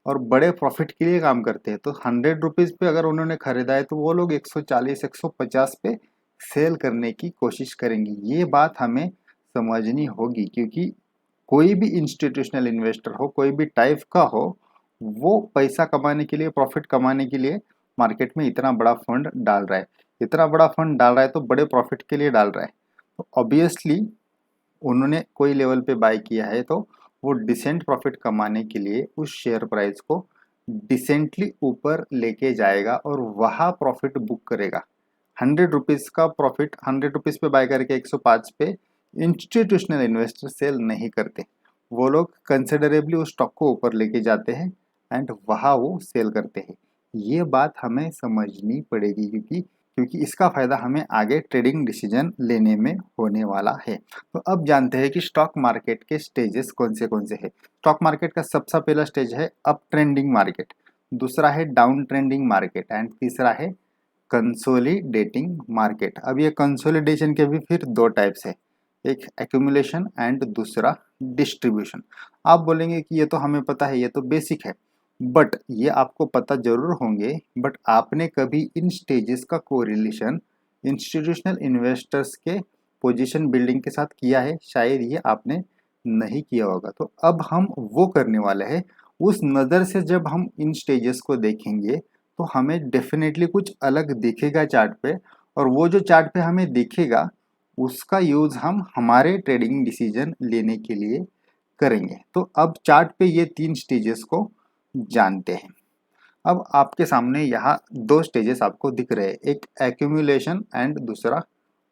और बड़े प्रॉफिट के लिए काम करते हैं। तो 100 रुपीज़ पे अगर उन्होंने खरीदा है तो वो लोग 140 150 पे सेल करने की कोशिश करेंगे। ये बात हमें समझनी होगी, क्योंकि कोई भी इंस्टीट्यूशनल इन्वेस्टर हो, कोई भी टाइप का हो, वो पैसा कमाने के लिए, प्रॉफिट कमाने के लिए मार्केट में इतना बड़ा फंड डाल रहा है। इतना बड़ा फंड डाल रहा है तो बड़े प्रॉफिट के लिए डाल रहा है। तो ऑब्वियसली उन्होंने कोई लेवल पे बाय किया है तो वो डिसेंट प्रॉफिट कमाने के लिए उस शेयर प्राइस को डिसेंटली ऊपर लेके जाएगा और वहाँ प्रॉफिट बुक करेगा। 100 रुपीज़ का प्रॉफिट 100 रुपीज़ पे बाय करके 105 पे इंस्टीट्यूशनल इन्वेस्टर सेल नहीं करते। वो लोग कंसिडरेबली उस स्टॉक को ऊपर लेके जाते हैं एंड वहाँ वो सेल करते हैं। ये बात हमें समझनी पड़ेगी, क्योंकि इसका फायदा हमें आगे ट्रेडिंग डिसीजन लेने में होने वाला है। तो अब जानते हैं कि स्टॉक मार्केट के स्टेजेस कौन से हैं। स्टॉक मार्केट का सबसे पहला स्टेज है अप ट्रेंडिंग मार्केट, दूसरा है डाउन ट्रेंडिंग मार्केट एंड तीसरा है कंसोलिडेटिंग मार्केट। अब ये कंसोलिडेशन के भी फिर दो टाइप्स है, एक एक्यूमुलेशन एंड दूसरा डिस्ट्रीब्यूशन। आप बोलेंगे कि ये तो हमें पता है, ये तो बेसिक है, बट ये आपको पता जरूर होंगे, बट आपने कभी इन स्टेजेस का कोरिलेशन इंस्टीट्यूशनल इन्वेस्टर्स के पोजीशन बिल्डिंग के साथ किया है? शायद ये आपने नहीं किया होगा। तो अब हम वो करने वाले हैं। उस नज़र से जब हम इन स्टेजेस को देखेंगे तो हमें डेफिनेटली कुछ अलग दिखेगा चार्ट पे, और वो जो चार्ट पे हमें दिखेगा उसका यूज़ हम हमारे ट्रेडिंग डिसीजन लेने के लिए करेंगे। तो अब चार्ट पे ये तीन स्टेजेस को जानते हैं। अब आपके सामने यहाँ दो स्टेजेस आपको दिख रहे हैं, एक एक्यूमुलेशन एंड दूसरा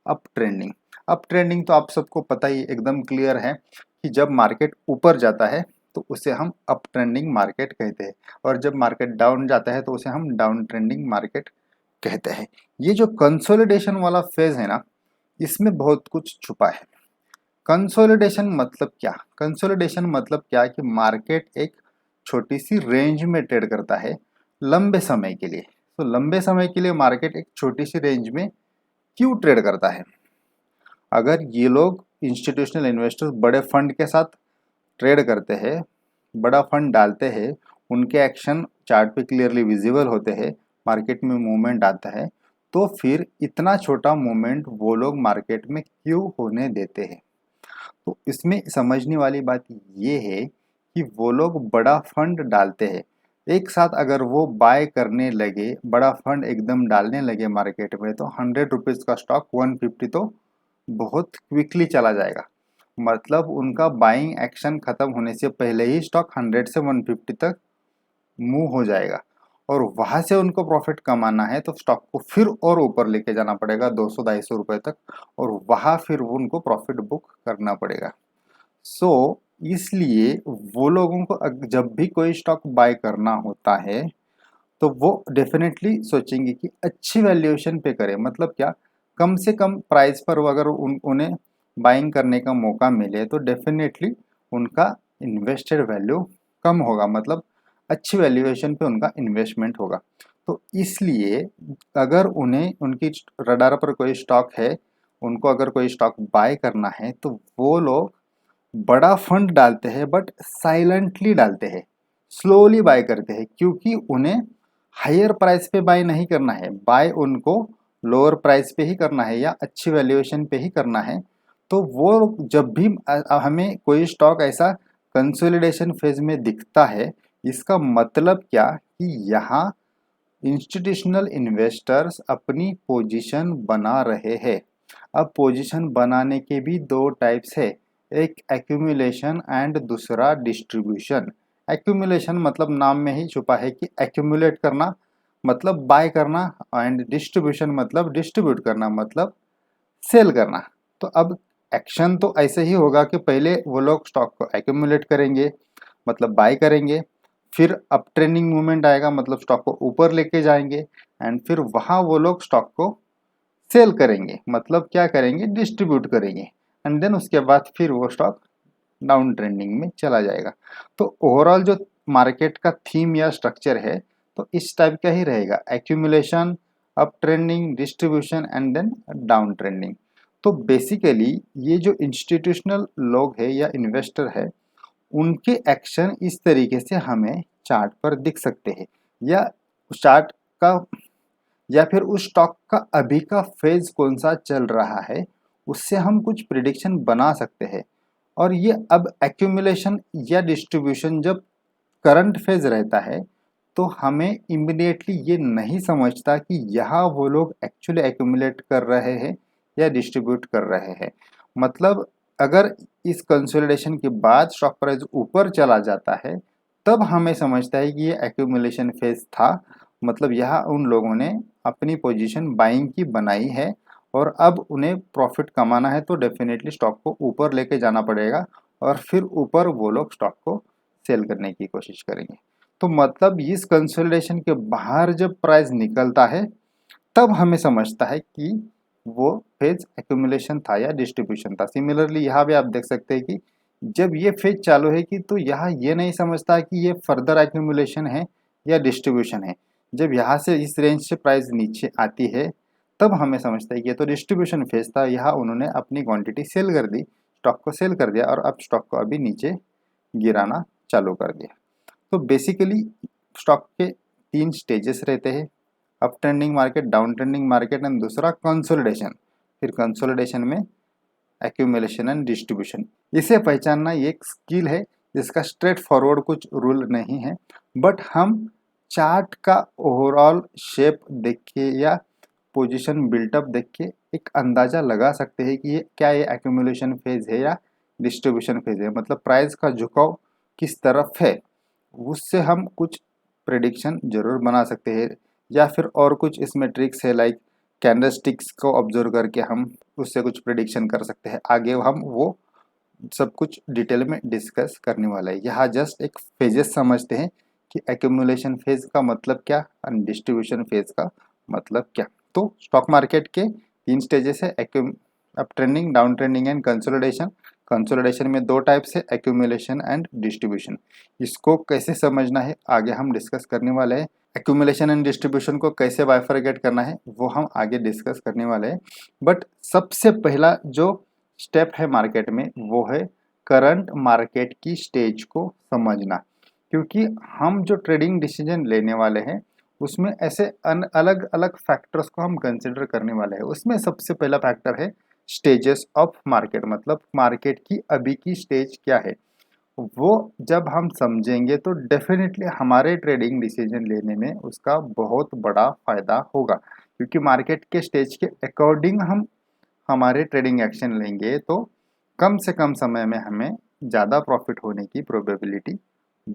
अप ट्रेंडिंग। अप ट्रेंडिंग तो आप सबको पता ही एकदम क्लियर है कि जब मार्केट ऊपर जाता है तो उसे हम अप ट्रेंडिंग मार्केट कहते हैं, और जब मार्केट डाउन जाता है तो उसे हम डाउन ट्रेंडिंग मार्केट कहते हैं। ये जो कंसोलिडेशन वाला फेज है ना, इसमें बहुत कुछ छुपा है। कंसोलिडेशन मतलब क्या? कंसोलिडेशन मतलब क्या कि मार्केट एक छोटी सी रेंज में ट्रेड करता है लंबे समय के लिए। तो लंबे समय के लिए मार्केट एक छोटी सी रेंज में क्यों ट्रेड करता है? अगर ये लोग इंस्टीट्यूशनल इन्वेस्टर्स बड़े फंड के साथ ट्रेड करते हैं, बड़ा फंड डालते हैं, उनके एक्शन चार्ट पे क्लियरली विजिबल होते हैं, मार्केट में मूवमेंट आता है, तो फिर इतना छोटा मूवमेंट वो लोग मार्केट में क्यों होने देते हैं। तो इसमें समझने वाली बात ये है कि वो लोग बड़ा फंड डालते हैं। एक साथ अगर वो बाय करने लगे, बड़ा फंड एकदम डालने लगे मार्केट में, तो 100 रुपीज़ का स्टॉक 150 तो बहुत क्विकली चला जाएगा। मतलब उनका बाइंग एक्शन खत्म होने से पहले ही स्टॉक 100 से 150 तक मूव हो जाएगा, और वहां से उनको प्रॉफिट कमाना है तो स्टॉक को फिर और ऊपर लेके जाना पड़ेगा 200-250 रुपए तक, और वहां फिर वो उनको प्रॉफिट बुक करना पड़ेगा। सो इसलिए वो लोगों को जब भी कोई स्टॉक बाय करना होता है तो वो डेफिनेटली सोचेंगे कि अच्छी वैल्यूएशन पे करें। मतलब क्या, कम से कम प्राइस पर वो अगर उन्हें बाइंग करने का मौका मिले तो डेफिनेटली उनका इन्वेस्टेड वैल्यू कम होगा, मतलब अच्छी वैल्यूएशन पे उनका इन्वेस्टमेंट होगा। तो इसलिए अगर उन्हें उनकी रडार पर कोई स्टॉक है, उनको अगर कोई स्टॉक बाय करना है, तो वो लोग बड़ा फंड डालते हैं बट साइलेंटली डालते हैं, स्लोली बाय करते हैं, क्योंकि उन्हें हायर प्राइस पे बाय नहीं करना है, बाय उनको लोअर प्राइस पे ही करना है या अच्छी वैल्यूएशन पे ही करना है। तो वो जब भी हमें कोई स्टॉक ऐसा कंसोलिडेशन फेज में दिखता है, इसका मतलब क्या कि यहाँ इंस्टीट्यूशनल इन्वेस्टर्स अपनी पोजीशन बना रहे हैं। अब पोजीशन बनाने के भी दो टाइप्स है, एक एक्यूमुलेशन एंड दूसरा डिस्ट्रीब्यूशन। एक्यूमुलेशन मतलब नाम में ही छुपा है कि एक्यूमुलेट करना मतलब बाय करना, एंड डिस्ट्रीब्यूशन मतलब डिस्ट्रीब्यूट करना, मतलब सेल करना। तो अब एक्शन तो ऐसे ही होगा कि पहले वो लोग स्टॉक को एक्यूमुलेट करेंगे, मतलब बाय करेंगे, फिर अप ट्रेंडिंग मूवमेंट आएगा, मतलब स्टॉक को ऊपर लेके जाएंगे, एंड फिर वहां वो लोग स्टॉक को सेल करेंगे, मतलब क्या करेंगे, डिस्ट्रीब्यूट करेंगे, एंड देन उसके बाद फिर वो स्टॉक डाउन ट्रेंडिंग में चला जाएगा। तो ओवरऑल जो मार्केट का थीम या स्ट्रक्चर है, तो इस टाइप का ही रहेगा, accumulation, up trending, distribution and then down trending. तो बेसिकली ये जो इंस्टीट्यूशनल लोग हैं या इन्वेस्टर है, उनके एक्शन इस तरीके से हमें चार्ट पर दिख सकते हैं, या चार्ट का, या फिर उस स्टॉक का अभी का फेज कौन सा चल रहा है, उससे हम कुछ प्रिडिक्शन बना सकते हैं। और ये अब एक्यूमुलेशन या डिस्ट्रीब्यूशन जब करंट फेज रहता है, तो हमें इमिडिएटली ये नहीं समझता कि यहाँ वो लोग एक्चुअली एक्यूमुलेट कर रहे हैं या डिस्ट्रीब्यूट कर रहे हैं। मतलब अगर इस कंसोलिडेशन के बाद स्टॉक प्राइस ऊपर चला जाता है, तब हमें समझता है कि ये एक्यूमुलेशन फेज था, मतलब यहाँ उन लोगों ने अपनी पोजीशन बाइंग की बनाई है, और अब उन्हें प्रॉफिट कमाना है तो डेफिनेटली स्टॉक को ऊपर लेके जाना पड़ेगा, और फिर ऊपर वो लोग स्टॉक को सेल करने की कोशिश करेंगे। तो मतलब इस कंसोलिडेशन के बाहर जब प्राइस निकलता है, तब हमें समझता है कि वो फेज एक्यूमुलेशन था या डिस्ट्रीब्यूशन था। सिमिलरली यहाँ भी आप देख सकते हैं कि जब ये फेज चालू है कि, तो यहाँ ये नहीं समझता कि ये फर्दर एक्यूमुलेशन है या डिस्ट्रीब्यूशन है। जब यहाँ से इस रेंज से प्राइस नीचे आती है, तब हमें समझता है कि ये तो डिस्ट्रीब्यूशन फेज था, यहाँ उन्होंने अपनी क्वांटिटी सेल कर दी, स्टॉक को सेल कर दिया, और अब स्टॉक को अभी नीचे गिराना चालू कर दिया। तो बेसिकली स्टॉक के तीन स्टेजेस रहते हैं, up trending market, down trending market, and दूसरा कंसोलिडेशन। फिर कंसोलिडेशन में एक्यूमुलेशन एंड डिस्ट्रीब्यूशन। इसे पहचानना ये एक स्किल है, जिसका स्ट्रेट फॉरवर्ड कुछ रूल नहीं है, बट हम चार्ट का ओवरऑल शेप देख के या पोजीशन बिल्टअप देख के एक अंदाजा लगा सकते हैं कि ये क्या, ये एक्यूमुलेशन फेज है या डिस्ट्रीब्यूशन फेज है, मतलब प्राइस का झुकाव किस तरफ है, उससे हम कुछ प्रिडिक्शन जरूर बना सकते हैं। या फिर और कुछ इसमें ट्रिक्स है, लाइक कैंडलस्टिक्स को ऑब्जर्व करके हम उससे कुछ प्रिडिक्शन कर सकते हैं। आगे हम वो सब कुछ डिटेल में डिस्कस करने वाला है। यहाँ जस्ट एक फेजेस समझते हैं कि एक्यूमुलेशन फेज का मतलब क्या और डिस्ट्रीब्यूशन फेज का मतलब क्या। तो स्टॉक मार्केट के तीन स्टेजेस है, up trending, down trending and consolidation. Consolidation में दो टाइप्स है, एक्यूमुलेशन एंड डिस्ट्रीब्यूशन। इसको कैसे समझना है आगे हम डिस्कस करने वाले हैं। एक्यूमुलेशन एंड डिस्ट्रीब्यूशन को कैसे बाइफरकेट करना है वो हम आगे डिस्कस करने वाले हैं। बट सबसे पहला जो स्टेप है मार्केट में, वो है करंट मार्केट की स्टेज को समझना। क्योंकि हम जो ट्रेडिंग डिसीजन लेने वाले हैं उसमें ऐसे अलग अलग फैक्टर्स को हम कंसिडर करने वाले हैं। उसमें सबसे पहला फैक्टर है स्टेजेस ऑफ मार्केट, मतलब मार्केट की अभी की स्टेज क्या है। वो जब हम समझेंगे तो डेफिनेटली हमारे ट्रेडिंग डिसीजन लेने में उसका बहुत बड़ा फायदा होगा, क्योंकि मार्केट के स्टेज के अकॉर्डिंग हम हमारे ट्रेडिंग एक्शन लेंगे तो कम से कम समय में हमें ज़्यादा प्रॉफिट होने की प्रोबेबिलिटी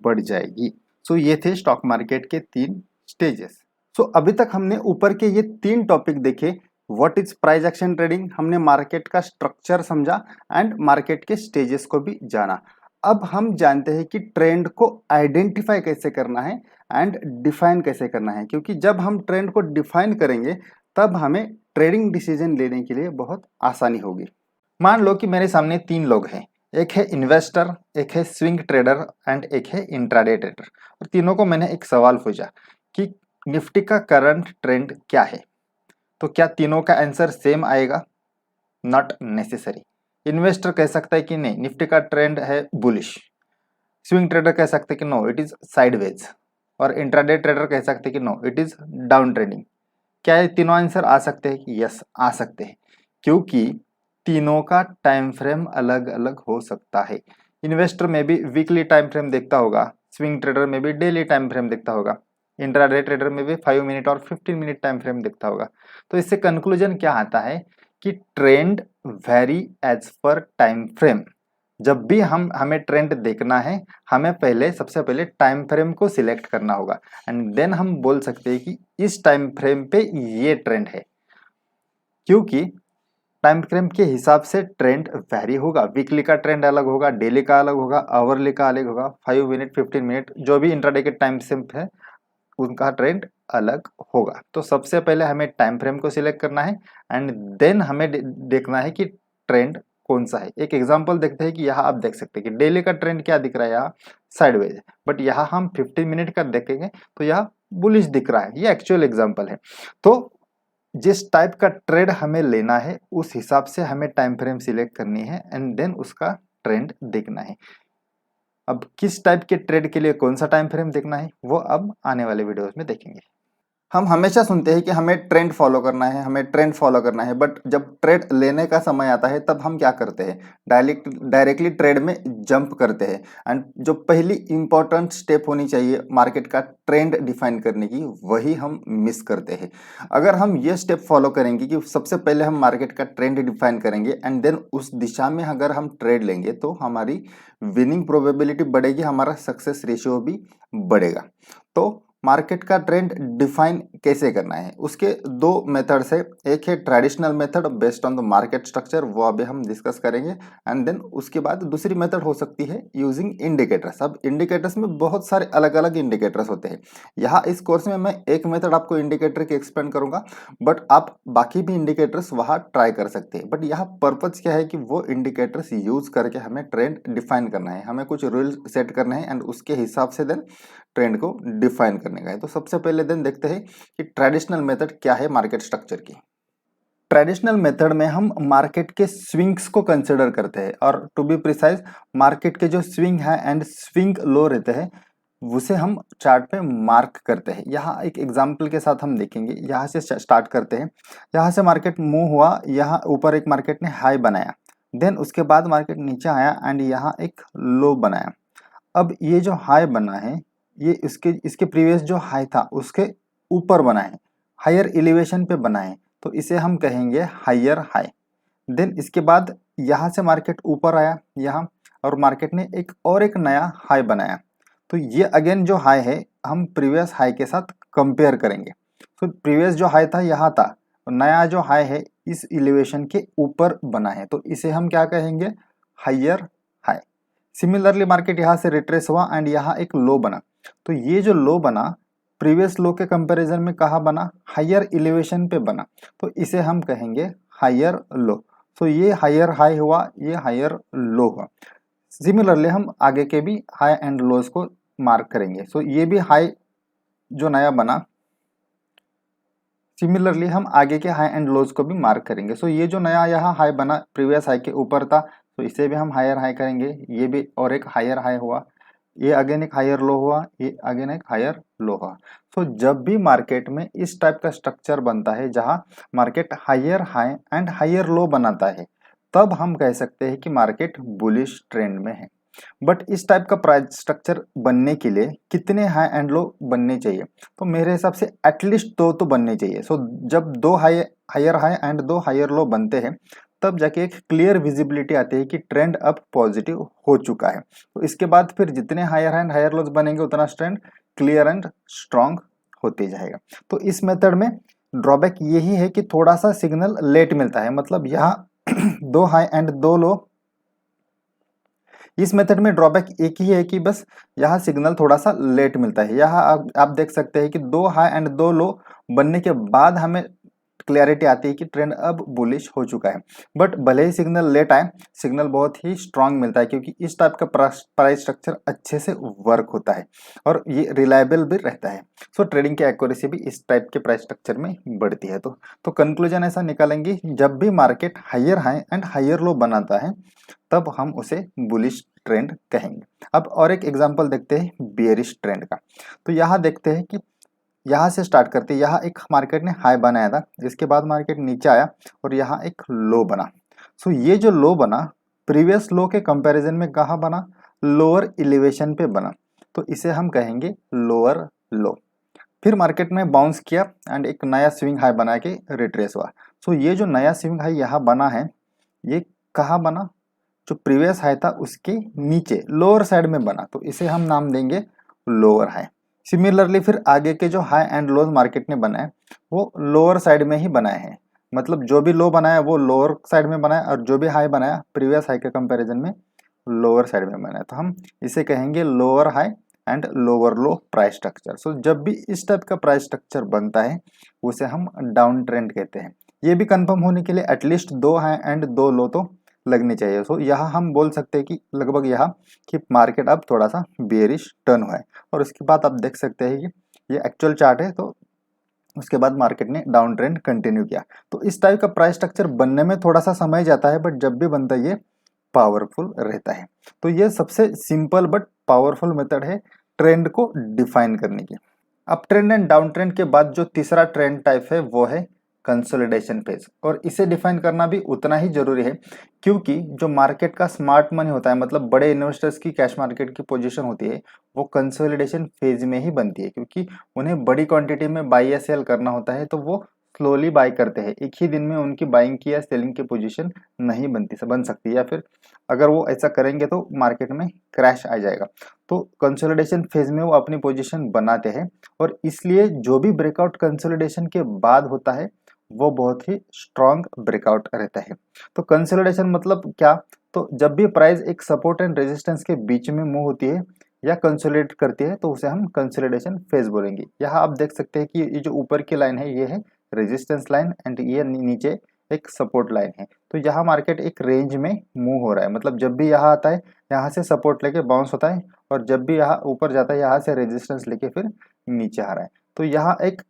बढ़ जाएगी। सो ये थे स्टॉक मार्केट के 3 स्टेजेस। सो अभी तक हमने ऊपर के ये 3 टॉपिक देखे। What is price action trading, हमने मार्केट का स्ट्रक्चर समझा एंड मार्केट के स्टेजेस को भी जाना। अब हम जानते हैं कि ट्रेंड को आइडेंटिफाई कैसे करना है एंड डिफाइन कैसे करना है, क्योंकि जब हम ट्रेंड को डिफाइन करेंगे तब हमें ट्रेडिंग डिसीजन लेने के लिए बहुत आसानी होगी। मान लो कि मेरे सामने 3 लोग हैं, एक है इन्वेस्टर, एक है स्विंग ट्रेडर एंड एक है इंट्राडे ट्रेडर, और तीनों को मैंने एक सवाल पूछा कि निफ्टी का करंट ट्रेंड क्या है। तो क्या तीनों का आंसर सेम आएगा? Not necessary. इन्वेस्टर कह सकता है कि नहीं निफ्टी का ट्रेंड है बुलिश, स्विंग ट्रेडर कह सकते हैं कि नो इट इज साइडवेज, और इंट्राडे ट्रेडर कह सकते हैं कि no it is down trending. क्या ये तीनों आंसर आ सकते हैं? यस आ सकते हैं, क्योंकि तीनों का टाइम फ्रेम अलग अलग हो सकता है। इन्वेस्टर में भी वीकली टाइम फ्रेम देखता होगा, स्विंग ट्रेडर में भी डेली टाइम फ्रेम देखता होगा, इंट्राडे ट्रेडर में भी 5 मिनट और 15 मिनट टाइम फ्रेम देखता होगा। तो इससे कंक्लूजन क्या आता है कि trend vary as per time frame. जब भी हमें ट्रेंड देखना है, हमें पहले सबसे पहले टाइम फ्रेम को सिलेक्ट करना होगा एंड देन हम बोल सकते हैं कि इस टाइम फ्रेम पे ये ट्रेंड है, क्योंकि टाइम फ्रेम के हिसाब से ट्रेंड वेरी होगा। वीकली का ट्रेंड अलग होगा, डेली का अलग होगा, आवरली का अलग होगा, 5 मिनट 15 मिनट जो भी इंट्राडे के टाइम फ्रेम है उनका ट्रेंड अलग होगा। तो सबसे पहले हमें टाइम फ्रेम को सिलेक्ट करना है एंड देन हमें देखना है कि ट्रेंड कौन सा है। एक एग्जांपल देखते हैं कि यहाँ आप देख सकते हैं कि डेली का ट्रेंड क्या दिख रहा है, यहाँ साइडवेज, बट यहाँ हम 15 मिनट का देखेंगे तो यहाँ बुलिश दिख रहा है। ये एक्चुअल एग्जांपल है। तो जिस टाइप का ट्रेड हमें लेना है उस हिसाब से हमें टाइम फ्रेम सिलेक्ट करनी है एंड देन उसका ट्रेंड देखना है। अब किस टाइप के ट्रेड के लिए कौन सा टाइम फ्रेम देखना है वो अब आने वाले वीडियोस में देखेंगे। हम हमेशा सुनते हैं कि हमें ट्रेंड फॉलो करना है, हमें ट्रेंड फॉलो करना है, बट जब ट्रेड लेने का समय आता है तब हम क्या करते हैं? डायरेक्टली ट्रेड में जंप करते हैं। एंड जो पहली इंपॉर्टेंट स्टेप होनी चाहिए मार्केट का ट्रेंड डिफाइन करने की, वही हम मिस करते हैं। अगर हम ये स्टेप फॉलो करेंगे कि सबसे पहले हम मार्केट का ट्रेंड डिफाइन करेंगे एंड देन उस दिशा में अगर हम ट्रेड लेंगे तो हमारी विनिंग प्रोबेबिलिटी बढ़ेगी, हमारा सक्सेस रेशियो भी बढ़ेगा। तो मार्केट का ट्रेंड डिफाइन कैसे करना है, उसके 2 मेथड्स है। एक है traditional method based on the market structure, वो अभी हम डिस्कस करेंगे एंड देन उसके बाद दूसरी मेथड हो सकती है यूजिंग इंडिकेटर्स। अब इंडिकेटर्स में बहुत सारे अलग अलग इंडिकेटर्स होते हैं। यहाँ इस कोर्स में मैं एक मेथड आपको इंडिकेटर की एक्सप्लेन करूंगा, बट आप बाकी भी इंडिकेटर्स वहाँ ट्राई कर सकते हैं। बट यहाँ पर्पज क्या है कि वो इंडिकेटर्स यूज करके हमें ट्रेंड डिफाइन करना है, हमें कुछ रूल सेट करना है एंड उसके हिसाब से देन ट्रेंड को डिफाइन करने का है। तो सबसे पहले दिन देखते हैं कि ट्रेडिशनल मेथड क्या है मार्केट स्ट्रक्चर की। ट्रेडिशनल मेथड में हम मार्केट के स्विंग्स को कंसिडर करते हैं, और टू बी प्रिसाइज मार्केट के जो स्विंग है एंड स्विंग लो रहते हैं उसे हम चार्ट पे मार्क करते हैं। यहाँ एक एग्जांपल के साथ हम देखेंगे। यहाँ से स्टार्ट करते हैं। यहाँ से मार्केट मूव हुआ, यहाँ ऊपर एक मार्केट ने हाई बनाया, देन उसके बाद मार्केट नीचे आया एंड यहाँ एक लो बनाया। अब ये जो हाई बना है ये इसके प्रीवियस जो हाई था उसके ऊपर बना है, हायर एलिवेशन पे बना है, तो इसे हम कहेंगे हायर हाई। देन इसके बाद यहाँ से मार्केट ऊपर आया यहाँ, और मार्केट ने एक नया हाई बनाया। तो ये अगेन जो हाई है हम प्रीवियस हाई के साथ कंपेयर करेंगे। तो प्रीवियस जो हाई था यहाँ था, नया जो हाई है इस एलिवेशन के ऊपर बना है, तो इसे हम क्या कहेंगे? Higher high. सिमिलरली मार्केट यहाँ से रिट्रेस हुआ एंड यहाँ एक लो बना, तो ये जो लो बना प्रीवियस लो के कंपैरिजन में कहाँ बना? हायर एलिवेशन पे बना, तो इसे हम कहेंगे हायर लो। तो ये हायर हाई हुआ, ये हायर लो हुआ। सिमिलरली हम आगे के भी हाई एंड लोज को मार्क करेंगे। सो ये भी हाई जो नया बना, सिमिलरली हम आगे के हाई एंड लोज को भी मार्क करेंगे। सो ये जो नया यहाँ हाई बना प्रीवियस हाई के ऊपर था, तो इसे भी हम हायर हाई करेंगे। ये भी और एक हायर हाई हुआ। ये अगेन एक हायर लो हुआ, ये अगेन एक हायर लो हुआ। सो जब भी मार्केट में इस टाइप का स्ट्रक्चर बनता है जहां market higher high and higher low बनाता है, तब हम कह सकते हैं कि मार्केट बुलिश ट्रेंड में है। बट इस टाइप का प्राइस स्ट्रक्चर बनने के लिए कितने हाई एंड लो बनने चाहिए? तो मेरे हिसाब से एटलीस्ट दो तो बनने चाहिए। सो जब दो हायर हाई एंड दो हायर लो बनते हैं, तब जाके एक क्लियर विजिबिलिटी आती है कि ट्रेंड अब पॉजिटिव हो चुका है। तो इसके बाद फिर जितने higher high and higher lows बनेंगे उतना ट्रेंड क्लियर एंड स्ट्रांग होते जाएगा। तो इस मेथड में ड्रॉबैक यही है कि थोड़ा सा सिग्नल लेट मिलता है, मतलब यहाँ दो हाई एंड दो लो। इस मेथड में ड्रॉबैक एक ही है कि बस यहाँ सिग्नल थोड़ा सा लेट मिलता है। यहाँ आप देख सकते हैं कि दो हाई एंड दो लो बनने के बाद हमें क्लैरिटी आती है कि ट्रेंड अब बुलिश हो चुका है। बट भले ही सिग्नल लेट आए, सिग्नल बहुत ही स्ट्रांग मिलता है, क्योंकि इस टाइप का प्राइस स्ट्रक्चर अच्छे से वर्क होता है और ये रिलायबल भी रहता है। सो ट्रेडिंग की एक्यूरेसी भी इस टाइप के प्राइस स्ट्रक्चर में बढ़ती है। तो कंक्लूजन ऐसा निकालेंगे, जब भी market higher high and higher low बनाता है तब हम उसे बुलिश ट्रेंड कहेंगे। अब और एक एग्जांपल देखते हैं बेयरिश ट्रेंड का। तो यहाँ देखते हैं कि यहाँ से स्टार्ट करते हैं, यहाँ एक मार्केट ने हाई बनाया था, इसके बाद मार्केट नीचे आया और यहाँ एक लो बना। सो ये जो लो बना प्रीवियस लो के कंपैरिजन में कहाँ बना? लोअर एलिवेशन पे बना, तो इसे हम कहेंगे लोअर लो। फिर मार्केट में बाउंस किया एंड एक नया स्विंग हाई बना के रिट्रेस हुआ। सो ये जो नया स्विंग हाई यहाँ बना है, ये कहाँ बना? जो प्रीवियस हाई था उसके नीचे लोअर साइड में बना, तो इसे हम नाम देंगे लोअर हाई। सिमिलरली फिर आगे के जो हाई एंड लोज मार्केट ने बनाए वो लोअर साइड में ही बनाए हैं, मतलब जो भी लो बनाया वो लोअर साइड में बनाया और जो भी हाई बनाया प्रीवियस हाई के कंपैरिजन में लोअर साइड में बनाया। तो हम इसे कहेंगे lower high and lower low price structure. So जब भी इस टाइप का प्राइस स्ट्रक्चर बनता है उसे हम डाउन ट्रेंड कहते हैं। ये भी कंफर्म होने के लिए एटलीस्ट दो हाई एंड दो लो तो लगनी चाहिए। सो यहाँ हम बोल सकते हैं कि लगभग यहाँ कि मार्केट अब थोड़ा सा बेयरिश टर्न हुआ है। और उसके बाद आप देख सकते हैं कि ये एक्चुअल चार्ट है, तो उसके बाद मार्केट ने डाउन ट्रेंड कंटिन्यू किया। तो इस टाइप का प्राइस स्ट्रक्चर बनने में थोड़ा सा समय जाता है, बट जब भी बनता है ये पावरफुल रहता है। तो ये सबसे सिंपल बट पावरफुल मेथड है ट्रेंड को डिफाइन करने की। Up trend and down trend के बाद जो तीसरा ट्रेंड टाइप है वो है कंसोलिडेशन फेज, और इसे डिफाइन करना भी उतना ही जरूरी है, क्योंकि जो मार्केट का स्मार्ट मनी होता है, मतलब बड़े इन्वेस्टर्स की कैश मार्केट की पोजीशन होती है, वो कंसोलिडेशन फेज में ही बनती है, क्योंकि उन्हें बड़ी क्वांटिटी में बाई या सेल करना होता है, तो वो स्लोली बाई करते हैं। एक ही दिन में उनकी बाइंग की या सेलिंग की पोजीशन नहीं बन सकती, या फिर अगर वो ऐसा करेंगे तो मार्केट में क्रैश आ जाएगा। तो कंसोलिडेशन फेज में वो अपनी पोजीशन बनाते हैं, और इसलिए जो भी ब्रेकआउट कंसोलिडेशन के बाद होता है वो बहुत ही स्ट्रांग ब्रेकआउट रहता है। तो कंसोलिडेशन मतलब क्या? तो जब भी प्राइस एक सपोर्ट एंड रेजिस्टेंस के बीच में मूव होती है या कंसोलिडेट करती है, तो उसे हम कंसोलिडेशन फेज बोलेंगे। यहाँ आप देख सकते हैं कि ये जो ऊपर की लाइन है ये है रेजिस्टेंस लाइन एंड ये नीचे एक सपोर्ट लाइन है। तो यहाँ मार्केट एक रेंज में मूव हो रहा है, मतलब जब भी यहाँ आता है यहाँ से सपोर्ट लेके बाउंस होता है, और जब भी यहाँ ऊपर जाता है यहाँ से रेजिस्टेंस लेके फिर नीचे आ रहा है। तो यहाँ एक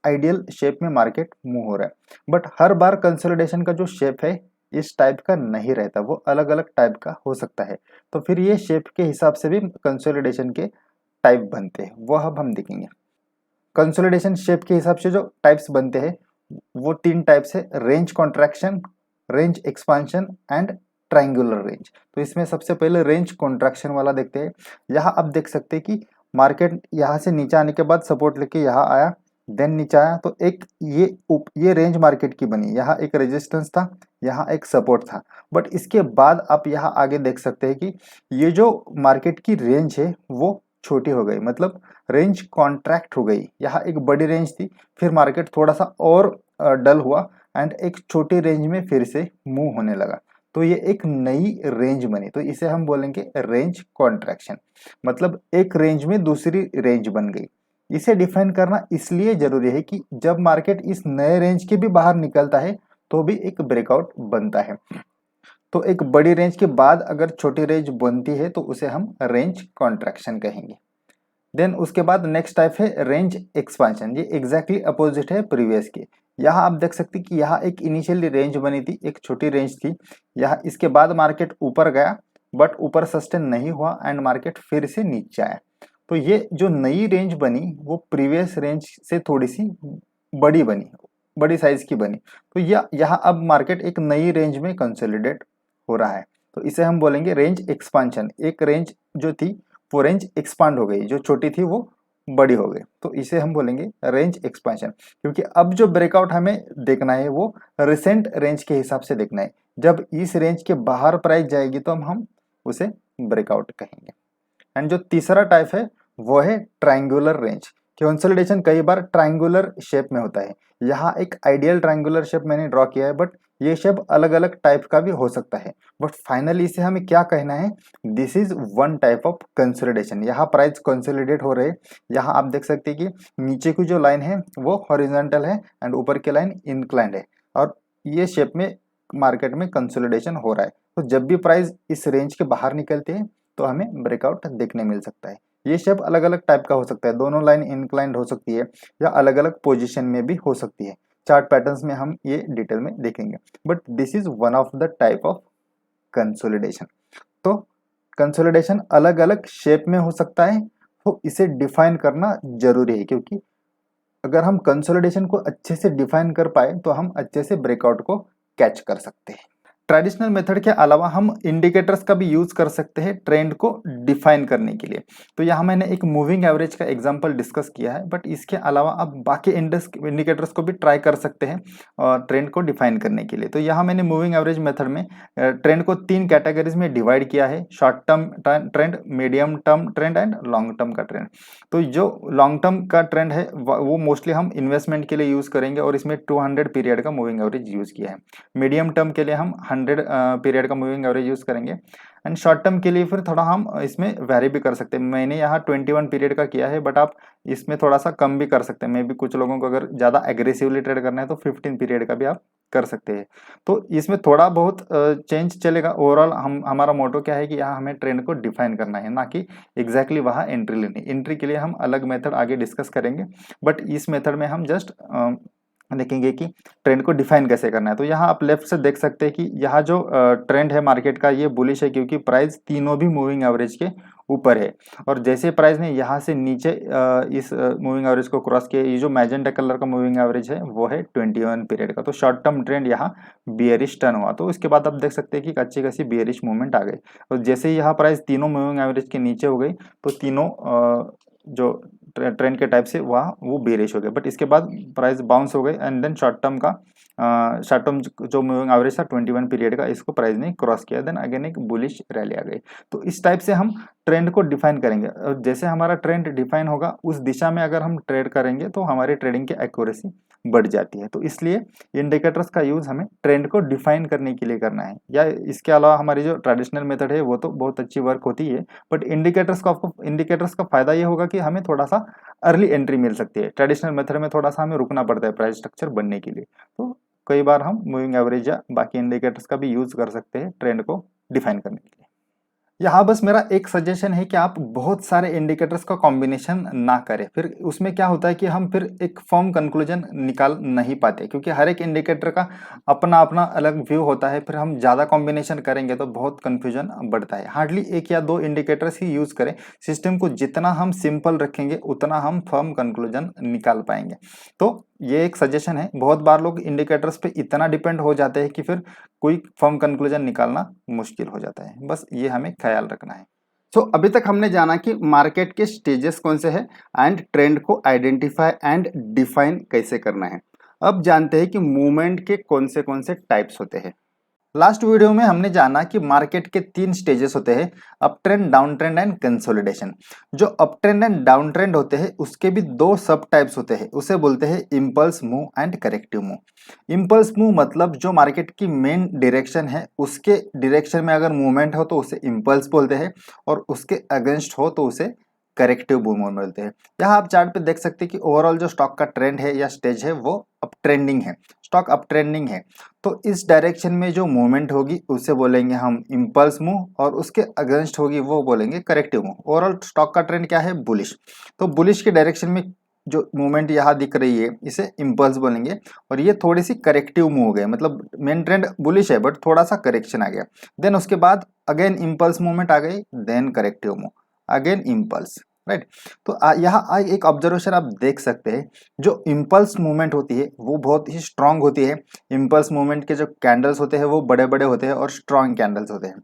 आइडियल शेप में मार्केट मूव हो रहा है। बट हर बार कंसोलिडेशन का जो शेप है इस टाइप का नहीं रहता, वो अलग अलग टाइप का हो सकता है। तो फिर ये शेप के हिसाब से भी कंसोलिडेशन के टाइप बनते हैं, वो अब हम देखेंगे। कंसोलिडेशन शेप के हिसाब से जो टाइप्स बनते हैं वो तीन टाइप्स है: range contraction, range expansion and triangular range. तो इसमें सबसे पहले रेंज कॉन्ट्रैक्शन वाला देखते हैं। यहाँ आप देख सकते हैं कि मार्केट यहाँ से नीचे आने के बाद सपोर्ट लेके यहाँ आया, देन नीचे आया, तो एक ये रेंज मार्केट की बनी। यहाँ एक रेजिस्टेंस था, यहाँ एक सपोर्ट था, बट इसके बाद आप यहाँ आगे देख सकते हैं कि ये जो मार्केट की रेंज है वो छोटी हो गई, मतलब रेंज कॉन्ट्रैक्ट हो गई। यहाँ एक बड़ी रेंज थी, फिर मार्केट थोड़ा सा और डल हुआ एंड एक छोटी रेंज में फिर से मूव होने लगा, तो ये एक नई रेंज बनी। तो इसे हम बोलेंगे रेंज कॉन्ट्रैक्शन, मतलब एक रेंज में दूसरी रेंज बन गई। इसे डिफाइन करना इसलिए जरूरी है कि जब मार्केट इस नए रेंज के भी बाहर निकलता है तो भी एक ब्रेकआउट बनता है। तो एक बड़ी रेंज के बाद अगर छोटी रेंज बनती है तो उसे हम रेंज कॉन्ट्रैक्शन कहेंगे। देन उसके बाद नेक्स्ट टाइप है रेंज एक्सपांशन। ये एग्जैक्टली अपोजिट है प्रीवियस के। यहाँ आप देख सकते हैं कि यहाँ एक इनिशियली रेंज बनी थी, एक छोटी रेंज थी, यहाँ इसके बाद मार्केट ऊपर गया बट ऊपर सस्टेन नहीं हुआ एंड मार्केट फिर से नीचे आया। तो ये जो नई रेंज बनी वो प्रीवियस रेंज से थोड़ी सी बड़ी बनी, बड़ी साइज की बनी। तो यहाँ अब मार्केट एक नई रेंज में कंसोलिडेट हो रहा है। तो इसे हम बोलेंगे रेंज एक्सपांशन। एक रेंज जो थी वो रेंज एक्सपांड हो गई, जो छोटी थी वो बड़ी हो गई, तो इसे हम बोलेंगे रेंज एक्सपांशन। क्योंकि अब जो ब्रेकआउट हमें देखना है वो रिसेंट रेंज के हिसाब से देखना है। जब इस रेंज के बाहर प्राइस जाएगी तो हम उसे ब्रेकआउट कहेंगे। एंड जो तीसरा टाइप है वो है ट्रायंगुलर रेंज। कंसोलिडेशन कई बार ट्रायंगुलर शेप में होता है। यहाँ एक आइडियल ट्रायंगुलर शेप मैंने ड्रॉ किया है, बट ये शेप अलग अलग टाइप का भी हो सकता है। बट फाइनली इसे हमें क्या कहना है, this is one type of consolidation. यहाँ प्राइस कंसोलिडेट हो रहे हैं। यहाँ आप देख सकते हैं कि नीचे की जो लाइन है वो हॉरिजॉन्टल है एंड ऊपर की लाइन इंक्लाइंड है, और ये शेप में मार्केट में कंसोलिडेशन हो रहा है। तो जब भी प्राइस इस रेंज के बाहर निकलते हैं तो हमें ब्रेकआउट देखने मिल सकता है। ये शेप अलग अलग टाइप का हो सकता है, दोनों लाइन इंक्लाइंड हो सकती है या अलग अलग पोजीशन में भी हो सकती है। चार्ट पैटर्न्स में हम ये डिटेल में देखेंगे, but this is one of the type of consolidation. तो कंसोलिडेशन अलग अलग शेप में हो सकता है, तो इसे डिफाइन करना जरूरी है, क्योंकि अगर हम कंसोलिडेशन को अच्छे से डिफाइन कर पाए तो हम अच्छे से ब्रेकआउट को कैच कर सकते हैं। ट्रेडिशनल मेथड के अलावा हम इंडिकेटर्स का भी यूज कर सकते हैं ट्रेंड को डिफाइन करने के लिए। तो यहाँ मैंने एक मूविंग एवरेज का एग्जांपल डिस्कस किया है, बट इसके अलावा आप बाकी इंडिकेटर्स को भी ट्राई कर सकते हैं ट्रेंड को डिफाइन करने के लिए। तो यहाँ मैंने मूविंग एवरेज मेथड में ट्रेंड को 3 कैटेगरीज में डिवाइड किया है, short term trend, medium term trend and long term का ट्रेंड। तो जो लॉन्ग टर्म का ट्रेंड है वो मोस्टली हम इन्वेस्टमेंट के लिए यूज करेंगे, और इसमें 200 पीरियड का मूविंग एवरेज यूज किया है। मीडियम टर्म के लिए हम 100 पीरियड का मूविंग एवरेज यूज करेंगे, एंड शॉर्ट टर्म के लिए फिर थोड़ा हम इसमें वेरी भी कर सकते हैं। मैंने यहाँ 21 पीरियड का किया है, बट आप इसमें थोड़ा सा कम भी कर सकते हैं। मे भी कुछ लोगों को अगर ज़्यादा एग्रेसिवली ट्रेड करना है तो 15 पीरियड का भी आप कर सकते हैं। तो इसमें थोड़ा बहुत चेंज चलेगा। ओवरऑल हमारा मोटो क्या है कि यहाँ हमें ट्रेंड को डिफाइन करना है, ना कि एग्जैक्टली वहाँ एंट्री लेनी। एंट्री के लिए हम अलग मेथड आगे डिस्कस करेंगे, बट इस मेथड में हम जस्ट देखेंगे कि ट्रेंड को डिफाइन कैसे करना है। तो यहाँ आप लेफ्ट से देख सकते हैं कि यहाँ जो ट्रेंड है मार्केट का ये बुलिश है, क्योंकि प्राइस तीनों भी मूविंग एवरेज के ऊपर है। और जैसे प्राइस ने यहाँ से नीचे इस मूविंग एवरेज को क्रॉस किया, ये जो मैजेंटा कलर का मूविंग एवरेज है वो है 21 पीरियड का। तो शॉर्ट टर्म ट्रेंड यहाँ बियरिश टर्न हुआ, तो उसके बाद आप देख सकते हैं कि अच्छी खासी बियरिश मूवमेंट आ गई। और जैसे ही यहाँ प्राइस तीनों मूविंग एवरेज के नीचे हो गई तो तीनों जो ट्रेंड के टाइप से वहाँ वो बेरिश हो गया, बट इसके बाद प्राइस बाउंस हो गई एंड देन शॉर्ट टर्म जो मूविंग एवरेज था 21 पीरियड का, इसको प्राइस ने क्रॉस किया, देन अगेन एक बुलिश रैली आ गई। तो इस टाइप से हम ट्रेंड को डिफाइन करेंगे, और जैसे हमारा ट्रेंड डिफाइन होगा उस दिशा में अगर हम ट्रेड करेंगे तो हमारी ट्रेडिंग की एक्यूरेसी बढ़ जाती है। तो इसलिए इंडिकेटर्स का यूज हमें ट्रेंड को डिफाइन करने के लिए करना है। या इसके अलावा हमारी जो ट्रेडिशनल मेथड है वो तो बहुत अच्छी वर्क होती है, बट इंडिकेटर्स का फायदा ये होगा कि हमें थोड़ा सा अर्ली एंट्री मिल सकती है। ट्रेडिशनल मेथड में थोड़ा सा हमें रुकना पड़ता है प्राइस स्ट्रक्चर बनने के लिए। तो कई बार हम मूविंग एवरेज या बाकी इंडिकेटर्स का भी यूज कर सकते हैं ट्रेंड को डिफाइन करने के लिए। यहाँ बस मेरा एक सजेशन है कि आप बहुत सारे इंडिकेटर्स का कॉम्बिनेशन ना करें, फिर उसमें क्या होता है कि हम फिर एक फर्म कंक्लूजन निकाल नहीं पाते, क्योंकि हर एक इंडिकेटर का अपना अपना अलग व्यू होता है। फिर हम ज़्यादा कॉम्बिनेशन करेंगे तो बहुत कन्फ्यूजन बढ़ता है। हार्डली 1 या 2 इंडिकेटर्स ही यूज करें। सिस्टम को जितना हम सिंपल रखेंगे उतना हम फर्म कंक्लूजन निकाल पाएंगे। तो ये एक सजेशन है। बहुत बार लोग इंडिकेटर्स पे इतना डिपेंड हो जाते हैं कि फिर कोई फर्म कंक्लूजन निकालना मुश्किल हो जाता है। बस ये हमें ख्याल रखना है। तो अभी तक हमने जाना कि मार्केट के स्टेजेस कौन से हैं एंड ट्रेंड को आइडेंटिफाई एंड डिफाइन कैसे करना है। अब जानते हैं कि मूवमेंट के कौन से टाइप्स होते हैं। लास्ट वीडियो में हमने जाना कि मार्केट के 3 स्टेजेस होते हैं, up trend, down trend and consolidation. जो up trend and down trend होते हैं उसके भी 2 सब टाइप्स होते हैं, उसे बोलते हैं impulse move and corrective move. Impulse move मतलब जो मार्केट की मेन डायरेक्शन है उसके डायरेक्शन में अगर मूवमेंट हो तो उसे इंपल्स बोलते हैं, और उसके अगेंस्ट हो तो उसे करेक्टिव मूव बोलते हैं। यहाँ आप चार्ट पे देख सकते हैं कि ओवरऑल जो स्टॉक का ट्रेंड है या स्टेज है वो अप ट्रेंडिंग है, स्टॉक अप ट्रेंडिंग है। तो इस डायरेक्शन में जो मूवमेंट होगी उसे बोलेंगे हम इंपल्स मूव, और उसके अगेंस्ट होगी वो बोलेंगे करेक्टिव मूव। ओवरऑल स्टॉक का ट्रेंड क्या है, बुलिश। तो बुलिश के डायरेक्शन में जो मूवमेंट यहाँ दिख रही है इसे इम्पल्स बोलेंगे, और ये थोड़ी सी करेक्टिव मूव हो गए, मतलब मेन ट्रेंड बुलिश है बट थोड़ा सा करेक्शन आ गया। देन उसके बाद अगेन इम्पल्स मूवमेंट आ गई, then corrective move, again impulse, right. तो यहाँ एक ऑब्जर्वेशन आप देख सकते हैं, जो इम्पल्स मूवमेंट होती है वो बहुत ही स्ट्रांग होती है। इम्पल्स मूवमेंट के जो कैंडल्स होते हैं वो बड़े बड़े होते हैं और स्ट्रांग कैंडल्स होते हैं।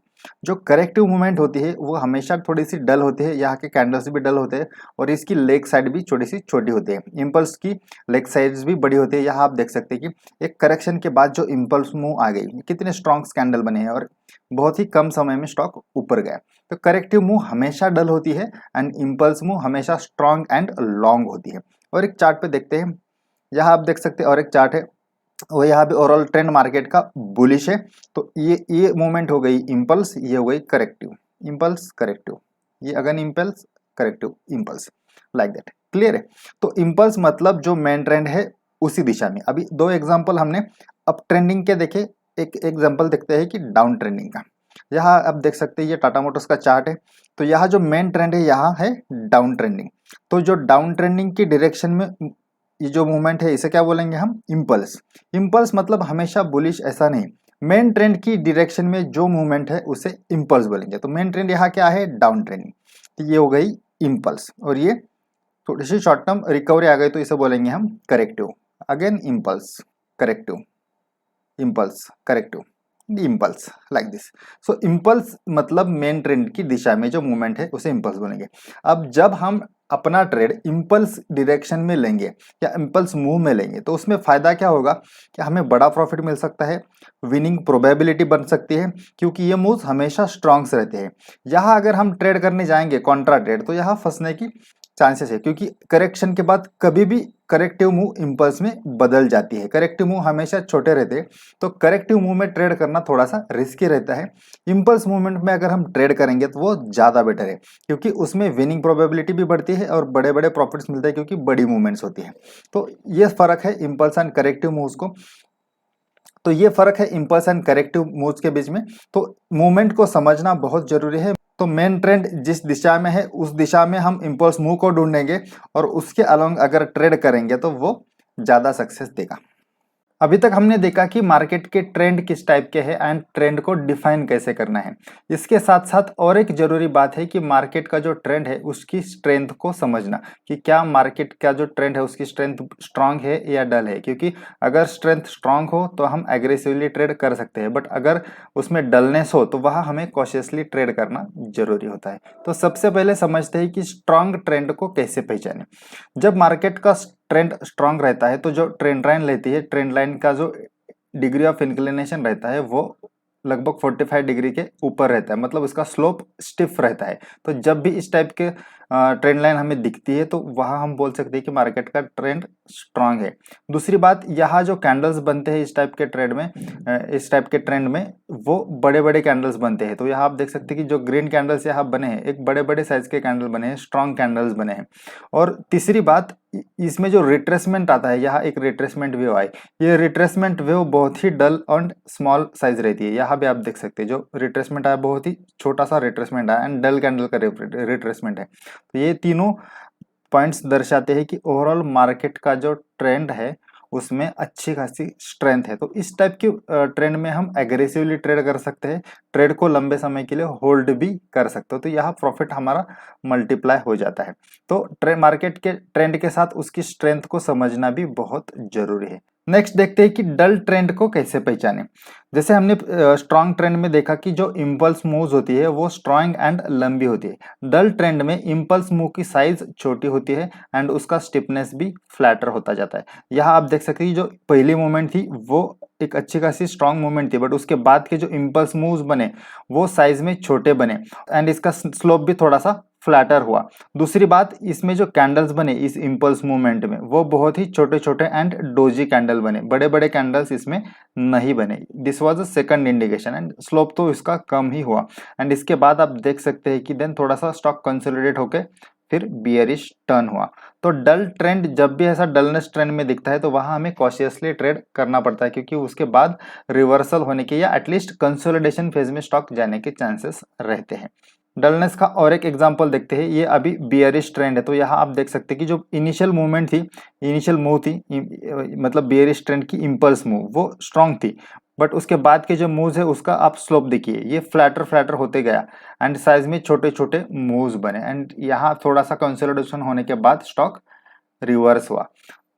जो करेक्टिव मूवमेंट होती है वो हमेशा थोड़ी सी डल होती है, यहाँ के कैंडल्स भी डल होते हैं और इसकी लेग साइड भी छोटी सी छोटी होती है। इम्पल्स की लेग साइड्स भी बड़ी होती है। यहाँ आप देख सकते हैं कि एक करेक्शन के बाद जो इम्पल्स मूव आ गई, कितने स्ट्रॉन्ग कैंडल बने हैं और बहुत ही कम समय में स्टॉक ऊपर गया। तो करेक्टिव मूव हमेशा डल होती है एंड इम्पल्स मूव हमेशा स्ट्रॉन्ग एंड लॉन्ग होती है। और एक चार्ट पे देखते हैं, यहाँ आप देख सकते हैं और एक चार्ट है, वो यहाँ पे ओवरऑल ट्रेंड मार्केट का बुलिश है। तो ये मूवमेंट हो गई इम्पल्स, ये हो गई करेक्टिव, इम्पल्स करेक्टिव, ये again impulse corrective impulse, like that. Clear है? तो इम्पल्स मतलब जो मेन ट्रेंड है उसी दिशा में। अभी दो एग्जांपल हमने अप ट्रेंडिंग के देखे, एक एग्जांपल देखते हैं कि डाउन ट्रेंडिंग का। यहाँ आप देख सकते हैं ये टाटा मोटर्स का चार्ट है। तो यहाँ जो मेन ट्रेंड है यहाँ है डाउन ट्रेंडिंग। तो जो डाउन ट्रेंडिंग की डायरेक्शन में ये जो मूवमेंट है इसे क्या बोलेंगे हम? इम्पल्स। इम्पल्स मतलब हमेशा बुलिश ऐसा नहीं, मेन ट्रेंड की डायरेक्शन में जो मूवमेंट है उसे इम्पल्स बोलेंगे। तो मेन ट्रेंड यहाँ क्या है? Down trending. तो ये हो गई इम्पल्स, और ये थोड़ी सी शॉर्ट टर्म रिकवरी आ गई तो इसे बोलेंगे हम corrective. Again impulse corrective, impulse corrective, impulse, like this. So impulse मतलब मेन ट्रेंड की दिशा में जो मूवमेंट है उसे इम्पल्स बोलेंगे। अब जब हम अपना ट्रेड इम्पल्स डायरेक्शन में लेंगे या इम्पल्स मूव में लेंगे तो उसमें फायदा क्या होगा कि हमें बड़ा प्रॉफिट मिल सकता है, विनिंग प्रोबेबिलिटी बन सकती है, क्योंकि ये मूव्स हमेशा स्ट्रॉन्ग से रहते हैं। यहाँ अगर हम ट्रेड करने जाएंगे कॉन्ट्रा ट्रेड, तो यहाँ फंसने की चांसेस है, क्योंकि करेक्शन के बाद कभी भी करेक्टिव मूव इम्पल्स में बदल जाती है। करेक्टिव मूव हमेशा छोटे रहते हैं, तो करेक्टिव मूव में ट्रेड करना थोड़ा सा रिस्की रहता है। इम्पल्स मूवमेंट में अगर हम ट्रेड करेंगे तो वो ज़्यादा बेटर है, क्योंकि उसमें विनिंग प्रोबेबिलिटी भी बढ़ती है और बड़े बड़े प्रॉफिट्स मिलते हैं, क्योंकि बड़ी मूवमेंट्स होती है। तो ये फर्क है इम्पल्स एंड करेक्टिव मूव्स को। तो ये फर्क है इम्पल्स एंड करेक्टिव मूव्स के बीच में। तो मूवमेंट को समझना बहुत जरूरी है। तो मेन ट्रेंड जिस दिशा में है उस दिशा में हम इम्पल्स मूव को ढूंढेंगे और उसके अलोंग अगर ट्रेड करेंगे तो वो ज़्यादा सक्सेस देगा। अभी तक हमने देखा कि मार्केट के ट्रेंड किस टाइप के हैं एंड ट्रेंड को डिफाइन कैसे करना है। इसके साथ साथ और एक जरूरी बात है कि मार्केट का जो ट्रेंड है उसकी स्ट्रेंथ को समझना, कि क्या मार्केट का जो ट्रेंड है उसकी स्ट्रेंथ स्ट्रांग है या डल है। क्योंकि अगर स्ट्रेंथ स्ट्रांग हो तो हम एग्रेसिवली ट्रेड कर सकते हैं, बट अगर उसमें डलनेस हो तो वहाँ हमें कॉशियसली ट्रेड करना जरूरी होता है। तो सबसे पहले समझते हैं कि स्ट्रांग ट्रेंड को कैसे पहचानें। जब मार्केट का ट्रेंड स्ट्रांग रहता है तो जो ट्रेंड लाइन लेती है, ट्रेंड लाइन का जो डिग्री ऑफ इंक्लिनेशन रहता है वो लगभग 45 डिग्री के ऊपर रहता है, मतलब उसका स्लोप स्टिफ रहता है। तो जब भी इस टाइप के ट्रेंड लाइन हमें दिखती है तो वहाँ हम बोल सकते हैं कि मार्केट का ट्रेंड स्ट्रांग है। दूसरी बात, यहाँ जो कैंडल्स बनते हैं इस टाइप के ट्रेड में, इस टाइप के ट्रेंड में, वो बड़े बड़े कैंडल्स बनते हैं। तो यहाँ आप देख सकते हैं कि जो ग्रीन कैंडल्स यहाँ बने हैं, एक बड़े बड़े साइज के कैंडल बने हैं, स्ट्रांग कैंडल्स बने हैं। और तीसरी बात, इसमें जो रिट्रेसमेंट आता है, यहाँ एक रिट्रेसमेंट वेव आई, ये रिट्रेसमेंट वेव बहुत ही डल एंड स्मॉल साइज रहती है। यहाँ भी आप देख सकते हैं जो रिट्रेसमेंट आया बहुत ही छोटा सा रिट्रेसमेंट आया एंड डल कैंडल का रिट्रेसमेंट है। तो ये तीनों पॉइंट्स दर्शाते हैं कि ओवरऑल मार्केट का जो ट्रेंड है उसमें अच्छी खासी स्ट्रेंथ है। तो इस टाइप की ट्रेंड में हम एग्रेसिवली ट्रेड कर सकते हैं, ट्रेड को लंबे समय के लिए होल्ड भी कर सकते हो, तो यहाँ प्रॉफिट हमारा मल्टीप्लाई हो जाता है। तो मार्केट के ट्रेंड के साथ उसकी स्ट्रेंथ को समझना भी बहुत जरूरी है। नेक्स्ट देखते हैं कि डल ट्रेंड को कैसे पहचाने। जैसे हमने स्ट्रॉन्ग ट्रेंड में देखा कि जो इम्पल्स मूव्स होती है वो स्ट्रॉन्ग एंड लंबी होती है। डल ट्रेंड में इम्पल्स मूव की साइज छोटी होती है एंड उसका स्टिफनेस भी फ्लैटर होता जाता है। यहाँ आप देख सकते हैं जो पहली मूवमेंट थी वो एक अच्छी खासी स्ट्रॉन्ग मूवमेंट थी, बट उसके बाद के जो इम्पल्स मूव्स बने वो साइज में छोटे बने एंड इसका स्लोप भी थोड़ा सा फ्लैटर हुआ। दूसरी बात, इसमें जो कैंडल्स बने इस इम्पल्स मूवमेंट में वो बहुत ही छोटे छोटे एंड डोजी कैंडल बने, बड़े बड़े कैंडल्स इसमें नहीं बने। This was a second indication and slope तो इसका कम ही हुआ। एंड इसके बाद आप देख सकते हैं कि देन थोड़ा सा स्टॉक कंसोलिडेट होके फिर बियरिश टर्न हुआ। तो डल ट्रेंड जब भी ऐसा डलनेस ट्रेंड में दिखता है तो वहां हमें कॉशियसली ट्रेड करना पड़ता है, क्योंकि उसके बाद रिवर्सल होने के या एटलीस्ट कंसोलिडेशन फेज में स्टॉक जाने के चांसेस रहते हैं। डलनेस का और एक एग्जांपल देखते हैं। ये अभी बियरिश ट्रेंड है, तो यहाँ आप देख सकते हैं कि जो इनिशियल मूवमेंट थी, इनिशियल मूव थी, मतलब बियरिश ट्रेंड की इम्पल्स मूव वो स्ट्रांग थी, बट उसके बाद के जो मूव्स है उसका आप स्लोप देखिए, ये फ्लैटर फ्लैटर होते गया एंड साइज में छोटे छोटे मूव्स बने एंड यहाँ थोड़ा सा कंसोलिडेशन होने के बाद स्टॉक रिवर्स हुआ।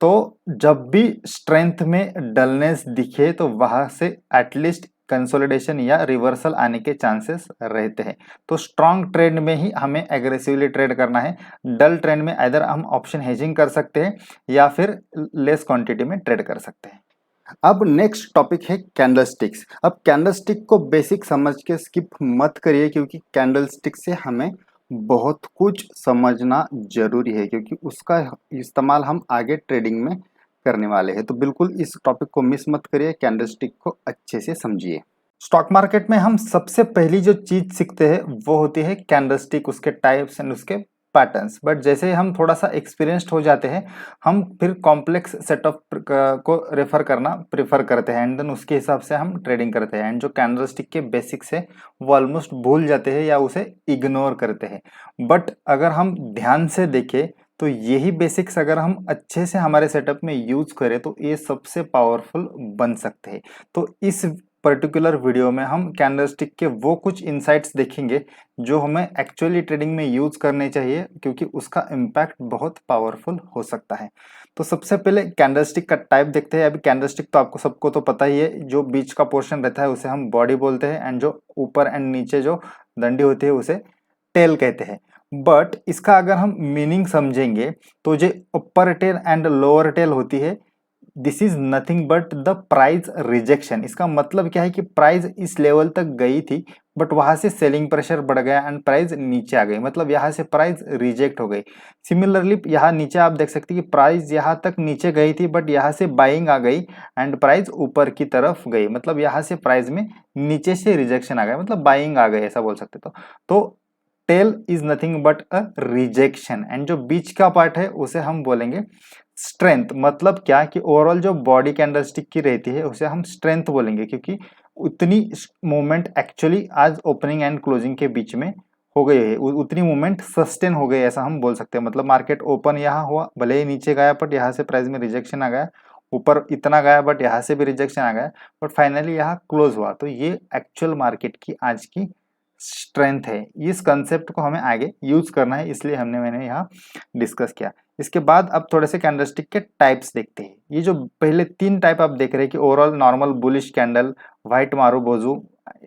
तो जब भी स्ट्रेंथ में डलनेस दिखे तो वहां से एटलीस्ट कंसोलिडेशन या रिवर्सल आने के चांसेस रहते हैं। तो स्ट्रॉन्ग ट्रेंड में ही हमें एग्रेसिवली ट्रेड करना है। डल ट्रेंड में इधर हम ऑप्शन हेजिंग कर सकते हैं या फिर लेस क्वांटिटी में ट्रेड कर सकते हैं। अब नेक्स्ट टॉपिक है कैंडलस्टिक्स। अब कैंडलस्टिक को बेसिक समझ के स्किप मत करिए, क्योंकि कैंडलस्टिक से हमें बहुत कुछ समझना जरूरी है, क्योंकि उसका इस्तेमाल हम आगे ट्रेडिंग में करने वाले हैं। तो बिल्कुल इस टॉपिक को मिस मत करिए, कैंडलस्टिक को अच्छे से समझिए। स्टॉक मार्केट में हम सबसे पहली जो चीज सीखते हैं वो होती है कैंडलस्टिक, उसके टाइप्स एंड उसके पैटर्न्स। बट जैसे हम थोड़ा सा एक्सपीरियंस्ड हो जाते हैं, हम फिर कॉम्प्लेक्स सेटअप को रेफर करना प्रेफर करते हैं एंड देन उसके हिसाब से हम ट्रेडिंग करते हैं एंड जो कैंडलस्टिक के बेसिक्स है वो ऑलमोस्ट भूल जाते हैं या उसे इग्नोर करते हैं। बट अगर हम ध्यान से देखें तो यही बेसिक्स अगर हम अच्छे से हमारे सेटअप में यूज करें तो ये सबसे पावरफुल बन सकते हैं। तो इस पर्टिकुलर वीडियो में हम कैंडलस्टिक के वो कुछ इनसाइट्स देखेंगे जो हमें एक्चुअली ट्रेडिंग में यूज करने चाहिए, क्योंकि उसका इम्पैक्ट बहुत पावरफुल हो सकता है। तो सबसे पहले कैंडलस्टिक का टाइप देखते हैं। अभी कैंडलस्टिक तो आपको सबको तो पता ही है, जो बीच का पोर्शन रहता है उसे हम बॉडी बोलते हैं एंड जो ऊपर एंड नीचे जो डंडी होती है उसे टेल कहते हैं। बट इसका अगर हम मीनिंग समझेंगे तो जो अपर टेल एंड लोअर टेल होती है, this is nothing but the price rejection. इसका मतलब क्या है कि प्राइस इस लेवल तक गई थी बट वहां से सेलिंग प्रेशर बढ़ गया एंड प्राइस नीचे आ गई, मतलब यहाँ से प्राइस रिजेक्ट हो गई। सिमिलरली यहाँ नीचे आप देख सकते हैं कि प्राइस यहाँ तक नीचे गई थी बट यहाँ से बाइंग आ गई एंड प्राइस ऊपर की तरफ गई, मतलब यहाँ से प्राइस में नीचे से रिजेक्शन आ गया, मतलब बाइंग आ गई ऐसा बोल सकते। तो tail is nothing but a rejection and जो बीच का पार्ट है उसे हम बोलेंगे स्ट्रेंथ। मतलब क्या कि ओवरऑल जो बॉडी कैंडलस्टिक की रहती है उसे हम स्ट्रेंथ बोलेंगे, क्योंकि उतनी मूवमेंट एक्चुअली आज ओपनिंग एंड क्लोजिंग के बीच में हो गई है, उतनी मूवमेंट सस्टेन हो गई ऐसा हम बोल सकते हैं। मतलब मार्केट ओपन यहाँ हुआ, भले ही नीचे गया बट यहाँ से प्राइस में रिजेक्शन आ गया, ऊपर इतना गया बट यहाँ से भी रिजेक्शन आ गया, बट फाइनली यहाँ क्लोज हुआ। तो ये एक्चुअल मार्केट की आज की स्ट्रेंथ है। इस कंसेप्ट को हमें आगे यूज करना है, इसलिए मैंने यहाँ डिस्कस किया। इसके बाद अब थोड़े से कैंडलस्टिक के टाइप्स देखते हैं। ये जो पहले 3 टाइप आप देख रहे हैं कि overall normal bullish candle, white marubozu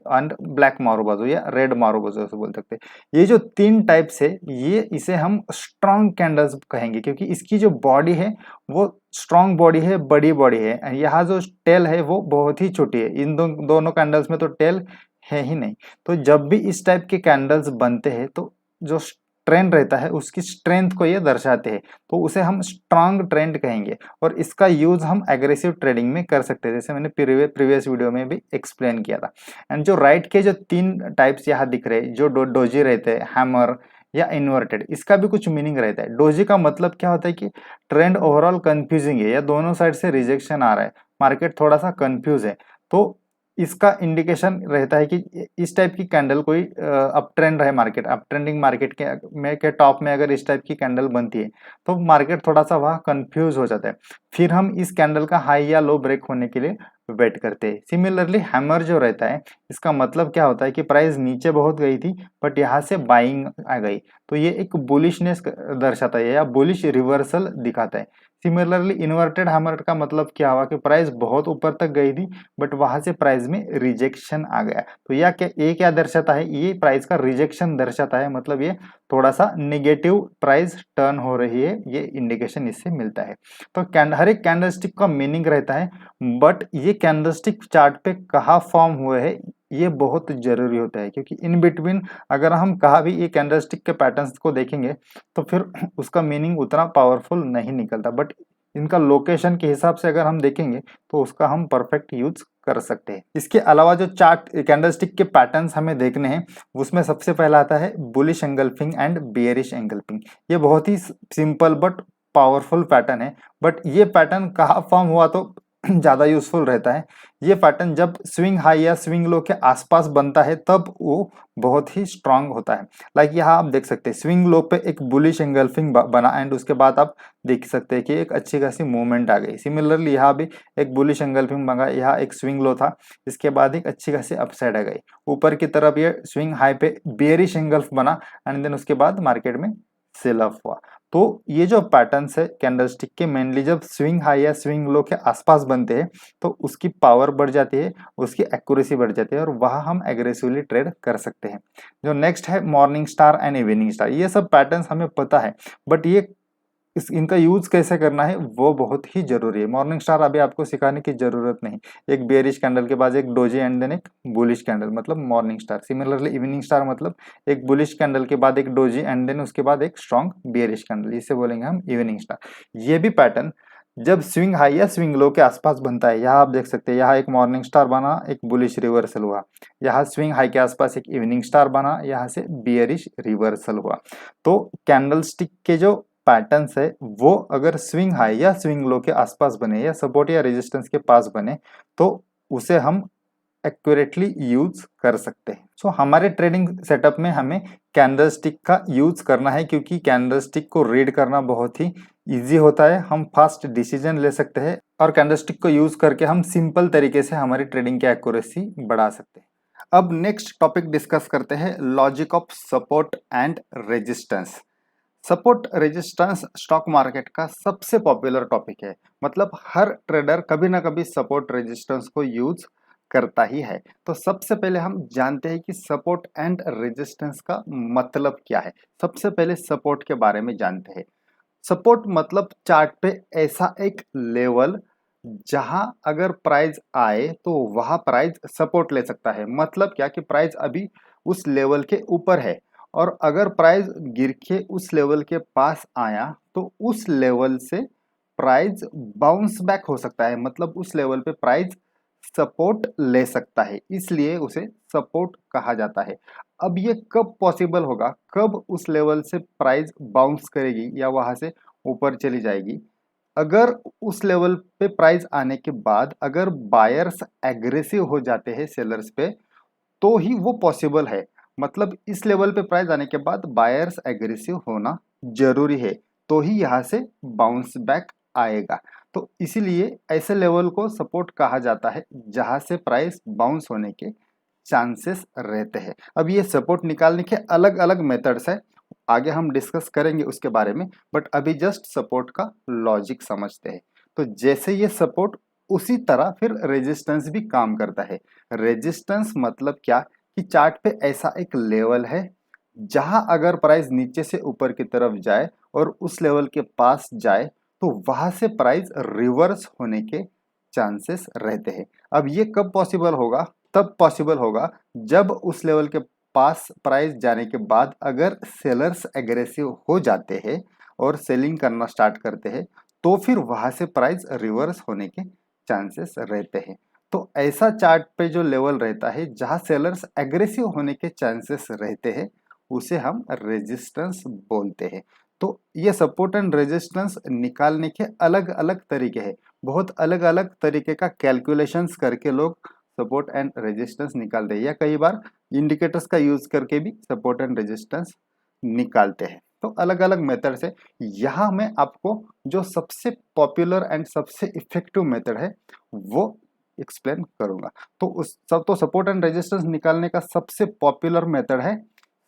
and black marubozu या रेड मारुबोजू ऐसे बोल सकते हैं। ये जो 3 टाइप्स है ये इसे हम स्ट्रॉन्ग कैंडल्स कहेंगे, क्योंकि इसकी जो बॉडी है वो स्ट्रॉन्ग बॉडी है, बड़ी बॉडी है। यहाँ जो टेल है वो बहुत ही छोटी है, इन दोनों कैंडल्स में तो टेल है ही नहीं। तो जब भी इस टाइप के कैंडल्स बनते हैं तो जो ट्रेंड रहता है उसकी स्ट्रेंथ को ये दर्शाते हैं, तो उसे हम स्ट्रांग ट्रेंड कहेंगे और इसका यूज हम एग्रेसिव ट्रेडिंग में कर सकते हैं, जैसे मैंने प्रीवियस वीडियो में भी एक्सप्लेन किया था। एंड जो राइट के जो 3 टाइप्स यहाँ दिख रहे हैं, जो डोजी रहते हैं, हैमर या इन्वर्टेड, इसका भी कुछ मीनिंग रहता है। डोजी का मतलब क्या होता है कि ट्रेंड ओवरऑल कंफ्यूजिंग है या दोनों साइड से रिजेक्शन आ रहा है, मार्केट थोड़ा सा कंफ्यूज है, तो इसका इंडिकेशन रहता है कि इस टाइप की कैंडल कोई अप ट्रेंड है, मार्केट अप ट्रेंडिंग मार्केट के टॉप में अगर इस टाइप की कैंडल बनती है तो मार्केट थोड़ा सा वहाँ कंफ्यूज हो जाता है। फिर हम इस कैंडल का हाई या लो ब्रेक होने के लिए वेट करते हैं। सिमिलरली हैमर जो रहता है, इसका मतलब क्या होता है कि प्राइस नीचे बहुत गई थी बट यहाँ से बाइंग आ गई, तो ये एक बुलिशनेस दर्शाता है या बुलिश रिवर्सल दिखाता है। सिमिलरली इन्वर्टेड हैमर का मतलब क्या हुआ कि प्राइस बहुत ऊपर तक गई थी बट वहां से प्राइस में रिजेक्शन आ गया, तो ये क्या दर्शाता है, ये प्राइस का रिजेक्शन दर्शाता है, मतलब ये थोड़ा सा नेगेटिव प्राइस टर्न हो रही है, ये इंडिकेशन इससे मिलता है। तो हर एक कैंडलस्टिक का मीनिंग रहता है, बट ये कैंडलस्टिक चार्ट पे कहाँ फॉर्म हुए हैं ये बहुत जरूरी होता है, क्योंकि इन बिटवीन अगर हम कहा भी ये कैंडलस्टिक के पैटर्न्स को देखेंगे तो फिर उसका मीनिंग उतना पावरफुल नहीं निकलता, बट इनका लोकेशन के हिसाब से अगर हम देखेंगे तो उसका हम परफेक्ट यूज कर सकते हैं। इसके अलावा जो चार्ट कैंडलस्टिक के पैटर्न्स हमें देखने हैं उसमें सबसे पहला आता है bullish engulfing and bearish engulfing. ये बहुत ही सिंपल बट पावरफुल पैटर्न है, बट ये पैटर्न कहाँ फॉर्म हुआ तो ज़्यादा यूजफुल रहता है। ये पैटर्न जब स्विंग हाई या स्विंग लो के आसपास बनता है तब वो बहुत ही स्ट्रांग होता है। लाइक यहाँ आप देख सकते हैं स्विंग लो पे एक बुलिश एंगल्फिंग बना एंड उसके बाद आप देख सकते हैं कि एक अच्छी खासी मूवमेंट आ गई। सिमिलरली यहाँ भी एक बुलिश एंगल्फिंग बना, यहाँ एक स्विंग लो था, इसके बाद एक अच्छी खासी अपसाइड आ गई। ऊपर की तरफ ये स्विंग हाई पे बेयरिश एंगल्फ बना एंड देन उसके बाद मार्केट में सेल ऑफ हुआ। तो ये जो पैटर्न्स है कैंडलस्टिक के मेनली जब स्विंग हाई या स्विंग लो के आसपास बनते हैं तो उसकी पावर बढ़ जाती है, उसकी एक्यूरेसी बढ़ जाती है और वहां हम एग्रेसिवली ट्रेड कर सकते हैं। जो नेक्स्ट है morning star and evening star, ये सब पैटर्न्स हमें पता है बट ये इनका यूज कैसे करना है वो बहुत ही जरूरी है। मॉर्निंग स्टार अभी आपको सिखाने की जरूरत नहीं, एक बेयरिश कैंडल के बाद एक डोजी एंड देन एक बुलिश कैंडल मतलब morning star. Similarly evening star मतलब एक बुलिश कैंडल के बाद एक डोजी एंड देन उसके बाद एक स्ट्रॉन्ग बेयरिश कैंडल, इसे बोलेंगे हम इवनिंग स्टार। ये भी पैटर्न जब स्विंग हाई या स्विंग लो के आसपास बनता है, यहाँ आप देख सकते हैं यहाँ एक मॉर्निंग स्टार बना, एक बुलिश रिवर्सल हुआ, यहाँ स्विंग हाई के आसपास एक इवनिंग स्टार बना, यहाँ से बियरिश रिवर्सल हुआ। तो कैंडल स्टिक के जो पैटर्न्स है वो अगर स्विंग हाई या स्विंग लो के आसपास बने या सपोर्ट या रेजिस्टेंस के पास बने तो उसे हम एक्यूरेटली यूज कर सकते हैं। सो हमारे ट्रेडिंग सेटअप में हमें कैंडलस्टिक का यूज करना है क्योंकि कैंडलस्टिक को रीड करना बहुत ही इजी होता है, हम फास्ट डिसीजन ले सकते हैं और कैंडलस्टिक को यूज करके हम सिंपल तरीके से हमारी ट्रेडिंग की एक्यूरेसी बढ़ा सकते हैं। अब नेक्स्ट टॉपिक डिस्कस करते हैं logic of support and resistance. Support resistance stock market का सबसे पॉपुलर टॉपिक है, मतलब हर ट्रेडर कभी ना कभी सपोर्ट रेजिस्टेंस को यूज करता ही है। तो सबसे पहले हम जानते हैं कि सपोर्ट एंड रेजिस्टेंस का मतलब क्या है। सबसे पहले सपोर्ट के बारे में जानते हैं। सपोर्ट मतलब चार्ट पे ऐसा एक लेवल जहां अगर प्राइस आए तो वहां प्राइस सपोर्ट ले सकता है। मतलब क्या कि प्राइस अभी उस लेवल के ऊपर है और अगर प्राइस गिर के उस लेवल के पास आया तो उस लेवल से प्राइस बाउंस बैक हो सकता है, मतलब उस लेवल पे प्राइस सपोर्ट ले सकता है, इसलिए उसे सपोर्ट कहा जाता है। अब ये कब पॉसिबल होगा, कब उस लेवल से प्राइस बाउंस करेगी या वहां से ऊपर चली जाएगी, अगर उस लेवल पे प्राइस आने के बाद अगर बायर्स एग्रेसिव हो जाते हैं सेलर्स पे तो ही वो पॉसिबल है। मतलब इस लेवल पे प्राइस आने के बाद बायर्स एग्रेसिव होना जरूरी है तो ही यहाँ से बाउंस बैक आएगा। तो इसीलिए ऐसे लेवल को सपोर्ट कहा जाता है जहां से प्राइस बाउंस होने के चांसेस रहते हैं। अब ये सपोर्ट निकालने के अलग अलग मेथड्स है, आगे हम डिस्कस करेंगे उसके बारे में, बट अभी जस्ट सपोर्ट का लॉजिक समझते हैं। तो जैसे ये सपोर्ट उसी तरह फिर रेजिस्टेंस भी काम करता है। रेजिस्टेंस मतलब क्या कि चार्ट पे ऐसा एक लेवल है जहां अगर प्राइस नीचे से ऊपर की तरफ जाए और उस लेवल के पास जाए तो वहां से प्राइस रिवर्स होने के चांसेस रहते हैं। अब ये कब पॉसिबल होगा, तब पॉसिबल होगा जब उस लेवल के पास प्राइस जाने के बाद अगर सेलर्स एग्रेसिव हो जाते हैं और सेलिंग करना स्टार्ट करते हैं तो फिर वहां से प्राइस रिवर्स होने के चांसेस रहते हैं। तो ऐसा चार्ट पे जो लेवल रहता है जहां सेलर्स एग्रेसिव होने के चांसेस रहते हैं उसे हम रेजिस्टेंस बोलते हैं। तो ये सपोर्ट एंड रेजिस्टेंस निकालने के अलग अलग तरीके हैं, बहुत अलग अलग तरीके का कैलकुलेशंस करके लोग सपोर्ट एंड रेजिस्टेंस निकालते हैं या कई बार इंडिकेटर्स का यूज करके भी सपोर्ट एंड रेजिस्टेंस निकालते हैं। तो अलग अलग मेथड से यहाँ मैं आपको जो सबसे पॉपुलर एंड सबसे इफेक्टिव मेथड है वो एक्सप्लेन करूंगा। तो उस सब तो सपोर्ट एंड रेजिस्टेंस निकालने का सबसे पॉपुलर मेथड है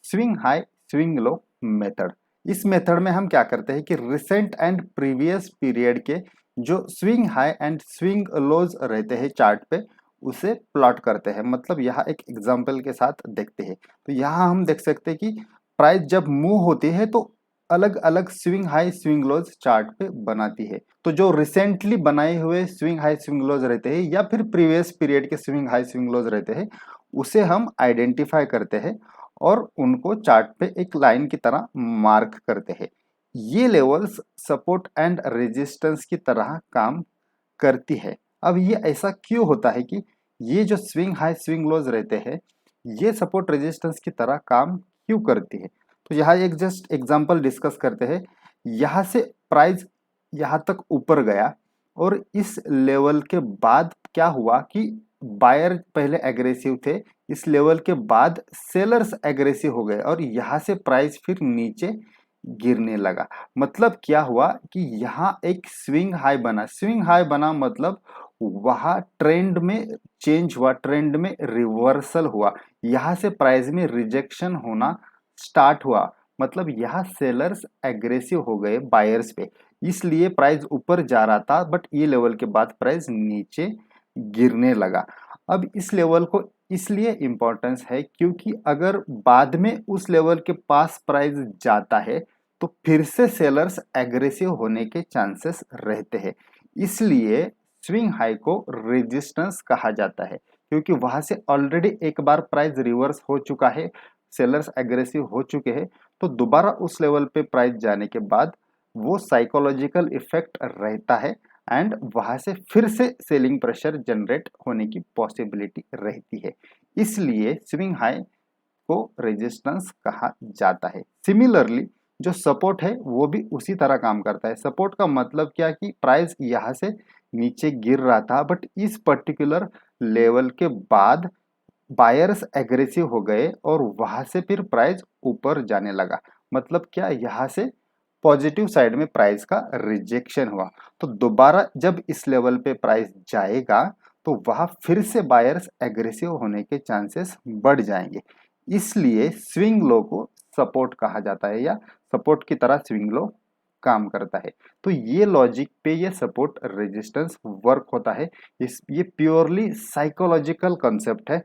swing high swing low method. इस मेथड में हम क्या करते हैं कि रिसेंट एंड प्रीवियस पीरियड के जो स्विंग हाई एंड स्विंग लोज रहते हैं चार्ट पे उसे प्लॉट करते हैं। मतलब यहाँ एक एग्जांपल के साथ देखते हैं। तो यहाँ हम देख सकते हैं कि प्राइस जब मूव होती है तो अलग अलग स्विंग हाई स्विंग लोज चार्ट पे बनाती है। तो जो रिसेंटली बनाए हुए स्विंग हाई स्विंग लोज रहते हैं या फिर प्रीवियस पीरियड के स्विंग हाई स्विंग लोज रहते हैं उसे हम आइडेंटिफाई करते हैं और उनको चार्ट पे एक लाइन की तरह मार्क करते हैं। ये लेवल्स सपोर्ट एंड रेजिस्टेंस की तरह काम करती है। अब ये ऐसा क्यों होता है कि ये जो स्विंग हाई स्विंग लोज रहते हैं ये सपोर्ट रेजिस्टेंस की तरह काम क्यों करती है। तो यहाँ एक जस्ट एग्जांपल डिस्कस करते हैं। यहाँ से प्राइस यहाँ तक ऊपर गया और इस लेवल के बाद क्या हुआ कि बायर पहले एग्रेसिव थे, इस लेवल के बाद सेलर्स एग्रेसिव हो गए और यहाँ से प्राइस फिर नीचे गिरने लगा। मतलब क्या हुआ कि यहाँ एक स्विंग हाई बना। स्विंग हाई बना मतलब वहाँ ट्रेंड में चेंज हुआ, ट्रेंड में रिवर्सल हुआ, यहाँ से प्राइस में रिजेक्शन होना स्टार्ट हुआ। मतलब यहाँ सेलर्स एग्रेसिव हो गए बायर्स पे, इसलिए प्राइस ऊपर जा रहा था, बट ये लेवल के बाद प्राइस नीचे गिरने लगा। अब इस लेवल को इसलिए इम्पोर्टेंस है क्योंकि अगर बाद में उस लेवल के पास प्राइस जाता है तो फिर से सेलर्स एग्रेसिव होने के चांसेस रहते हैं। इसलिए स्विंग हाई को रेजिस्टेंस कहा जाता है, क्योंकि वहां से ऑलरेडी एक बार प्राइस रिवर्स हो चुका है, सेलर्स एग्रेसिव हो चुके हैं, तो दोबारा उस लेवल पे प्राइस जाने के बाद वो साइकोलॉजिकल इफेक्ट रहता है एंड वहां से फिर से सेलिंग प्रेशर जनरेट होने की पॉसिबिलिटी रहती है। इसलिए स्विंग हाई को रेजिस्टेंस कहा जाता है। सिमिलरली जो सपोर्ट है वो भी उसी तरह काम करता है। सपोर्ट का मतलब क्या कि प्राइस यहाँ से नीचे गिर रहा था, बट इस पर्टिकुलर लेवल के बाद बायर्स एग्रेसिव हो गए और वहां से फिर प्राइस ऊपर जाने लगा। मतलब क्या, यहाँ से पॉजिटिव साइड में प्राइस का रिजेक्शन हुआ, तो दोबारा जब इस लेवल पे प्राइस जाएगा तो वहां फिर से बायर्स एग्रेसिव होने के चांसेस बढ़ जाएंगे। इसलिए स्विंग लो को सपोर्ट कहा जाता है, या सपोर्ट की तरह स्विंग लो काम करता है। तो ये लॉजिक पे ये सपोर्ट रेजिस्टेंस वर्क होता है। ये प्योरली साइकोलॉजिकल कंसेप्ट है,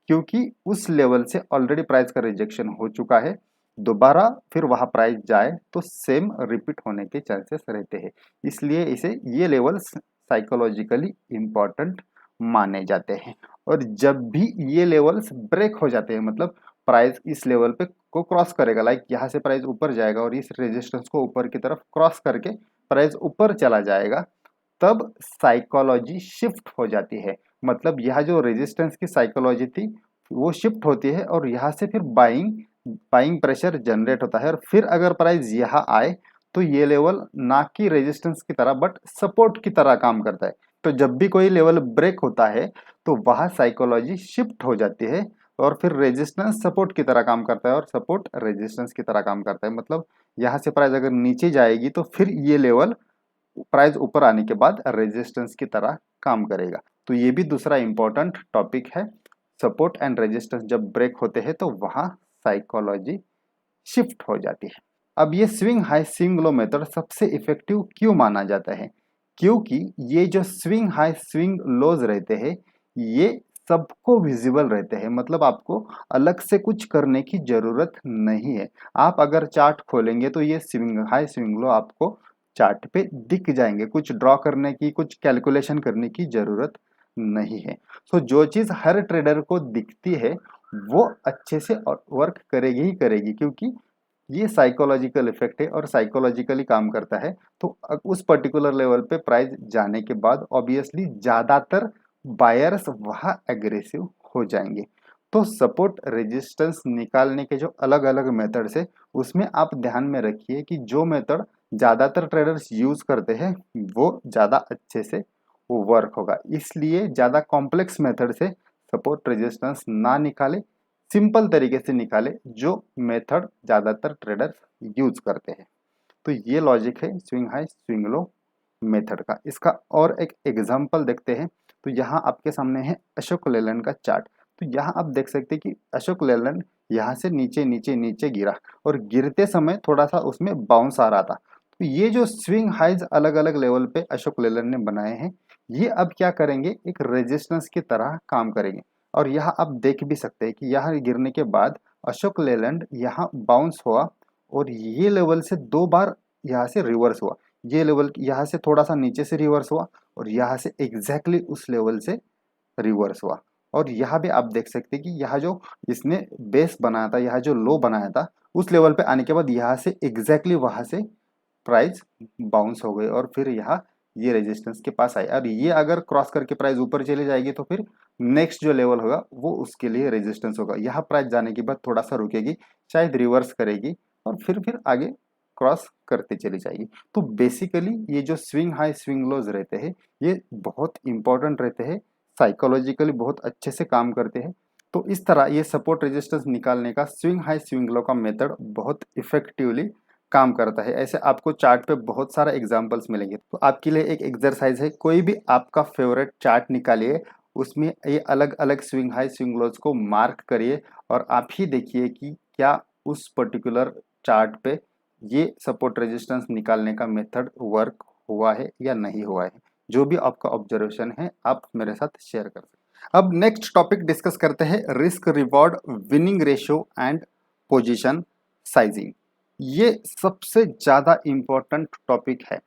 क्योंकि उस लेवल से ऑलरेडी प्राइस का रिजेक्शन हो चुका है, दोबारा फिर वहां प्राइस जाए तो सेम रिपीट होने के चांसेस रहते हैं। इसलिए इसे ये लेवल्स साइकोलॉजिकली इम्पोर्टेंट माने जाते हैं। और जब भी ये लेवल्स ब्रेक हो जाते हैं, मतलब प्राइस इस लेवल पे को क्रॉस करेगा, लाइक यहाँ से प्राइस ऊपर जाएगा और इस रेजिस्टेंस को ऊपर की तरफ क्रॉस करके प्राइस ऊपर चला जाएगा, तब साइकोलॉजी शिफ्ट हो जाती है। मतलब यह जो रेजिस्टेंस की साइकोलॉजी थी वो शिफ्ट होती है और यहाँ से फिर बाइंग बाइंग प्रेशर जनरेट होता है। और फिर अगर प्राइस यहाँ आए तो ये लेवल ना कि रेजिस्टेंस की तरह बट सपोर्ट की तरह काम करता है। तो जब भी कोई लेवल ब्रेक होता है तो वहाँ साइकोलॉजी शिफ्ट हो जाती है और फिर रेजिस्टेंस सपोर्ट की तरह काम करता है और सपोर्ट रेजिस्टेंस की तरह काम करता है। मतलब यहाँ से प्राइस अगर नीचे जाएगी तो फिर ये लेवल प्राइस ऊपर आने के बाद रेजिस्टेंस की तरह काम करेगा। तो ये भी दूसरा इंपॉर्टेंट टॉपिक है। सपोर्ट एंड रेजिस्टेंस जब ब्रेक होते हैं तो वहां साइकोलॉजी शिफ्ट हो जाती है। अब ये swing high swing low method सबसे इफेक्टिव क्यों माना जाता है? क्योंकि ये जो स्विंग हाई स्विंग लोज रहते हैं ये सबको विजिबल रहते हैं। मतलब आपको अलग से कुछ करने की जरूरत नहीं है। आप अगर चार्ट खोलेंगे तो ये स्विंग हाई स्विंग लो आपको चार्ट पे दिख जाएंगे। कुछ ड्रॉ करने की, कुछ कैलकुलेशन करने की जरूरत नहीं है। सो जो चीज हर ट्रेडर को दिखती है वो अच्छे से वर्क करेगी ही करेगी, क्योंकि ये साइकोलॉजिकल इफेक्ट है और साइकोलॉजिकली काम करता है। तो उस पर्टिकुलर लेवल पे प्राइस जाने के बाद ऑब्वियसली ज्यादातर बायर्स वहां एग्रेसिव हो जाएंगे। तो सपोर्ट रेजिस्टेंस निकालने के जो अलग अलग मेथड्स है उसमें आप ध्यान में रखिए कि जो मेथड ज्यादातर ट्रेडर्स यूज करते हैं वो ज्यादा अच्छे से वर्क होगा। इसलिए ज्यादा कॉम्प्लेक्स मेथड से सपोर्ट रेजिस्टेंस ना निकाले, सिंपल तरीके से निकाले जो मेथड ज्यादातर ट्रेडर्स यूज करते हैं। तो ये लॉजिक है swing high swing low method का। इसका और एक एग्जांपल देखते हैं। तो यहाँ आपके सामने है अशोक लेलैंड का चार्ट। तो यहाँ आप देख सकते हैं कि अशोक लेलैंड यहाँ से नीचे नीचे नीचे गिरा और गिरते समय थोड़ा सा उसमें बाउंस आ रहा था। तो ये जो स्विंग हाइज अलग अलग लेवल पे अशोक लेलैंड ने बनाए हैं, ये अब क्या करेंगे, एक रेजिस्टेंस की तरह काम करेंगे। और यहाँ आप देख भी सकते हैं कि यहाँ गिरने के बाद अशोक लेलैंड यहाँ बाउंस हुआ और ये लेवल से दो बार यहाँ से रिवर्स हुआ। ये लेवल यहाँ से थोड़ा सा नीचे से रिवर्स हुआ और यहाँ से एग्जैक्टली उस लेवल से रिवर्स हुआ। और यहाँ भी आप देख सकते हैं कि यहाँ जो इसने बेस बनाया था, यहाँ जो लो बनाया था, उस लेवल पे आने के बाद यहाँ से एग्जैक्टली वहां से प्राइस बाउंस हो गई और फिर यहाँ ये रेजिस्टेंस के पास आई। और ये अगर क्रॉस करके प्राइस ऊपर चली जाएगी तो फिर नेक्स्ट जो लेवल होगा वो उसके लिए रेजिस्टेंस होगा। यहाँ प्राइस जाने के बाद थोड़ा सा रुकेगी, शायद रिवर्स करेगी और फिर आगे क्रॉस करते चली जाएगी। तो बेसिकली ये जो स्विंग हाई स्विंग लोज रहते हैं ये बहुत इंपॉर्टेंट रहते हैं साइकोलॉजिकली बहुत अच्छे से काम करते हैं। तो इस तरह ये सपोर्ट रेजिस्टेंस निकालने का स्विंग हाई स्विंग लो का मेथड बहुत इफेक्टिवली काम करता है। ऐसे आपको चार्ट पे बहुत सारा एग्जांपल्स मिलेंगे। तो आपके लिए एक एक्सरसाइज है, कोई भी आपका फेवरेट चार्ट निकालिए, उसमें ये अलग अलग स्विंग हाई स्विंग लोज को मार्क करिए और आप ही देखिए कि क्या उस पर्टिकुलर चार्ट पे ये सपोर्ट रेजिस्टेंस निकालने का मेथड वर्क हुआ है या नहीं हुआ है। जो भी आपका ऑब्जर्वेशन है आप मेरे साथ शेयर कर सकते हैं। अब नेक्स्ट टॉपिक डिस्कस करते हैं risk reward winning ratio and position sizing. ये सबसे ज़्यादा इम्पोर्टेंट टॉपिक है,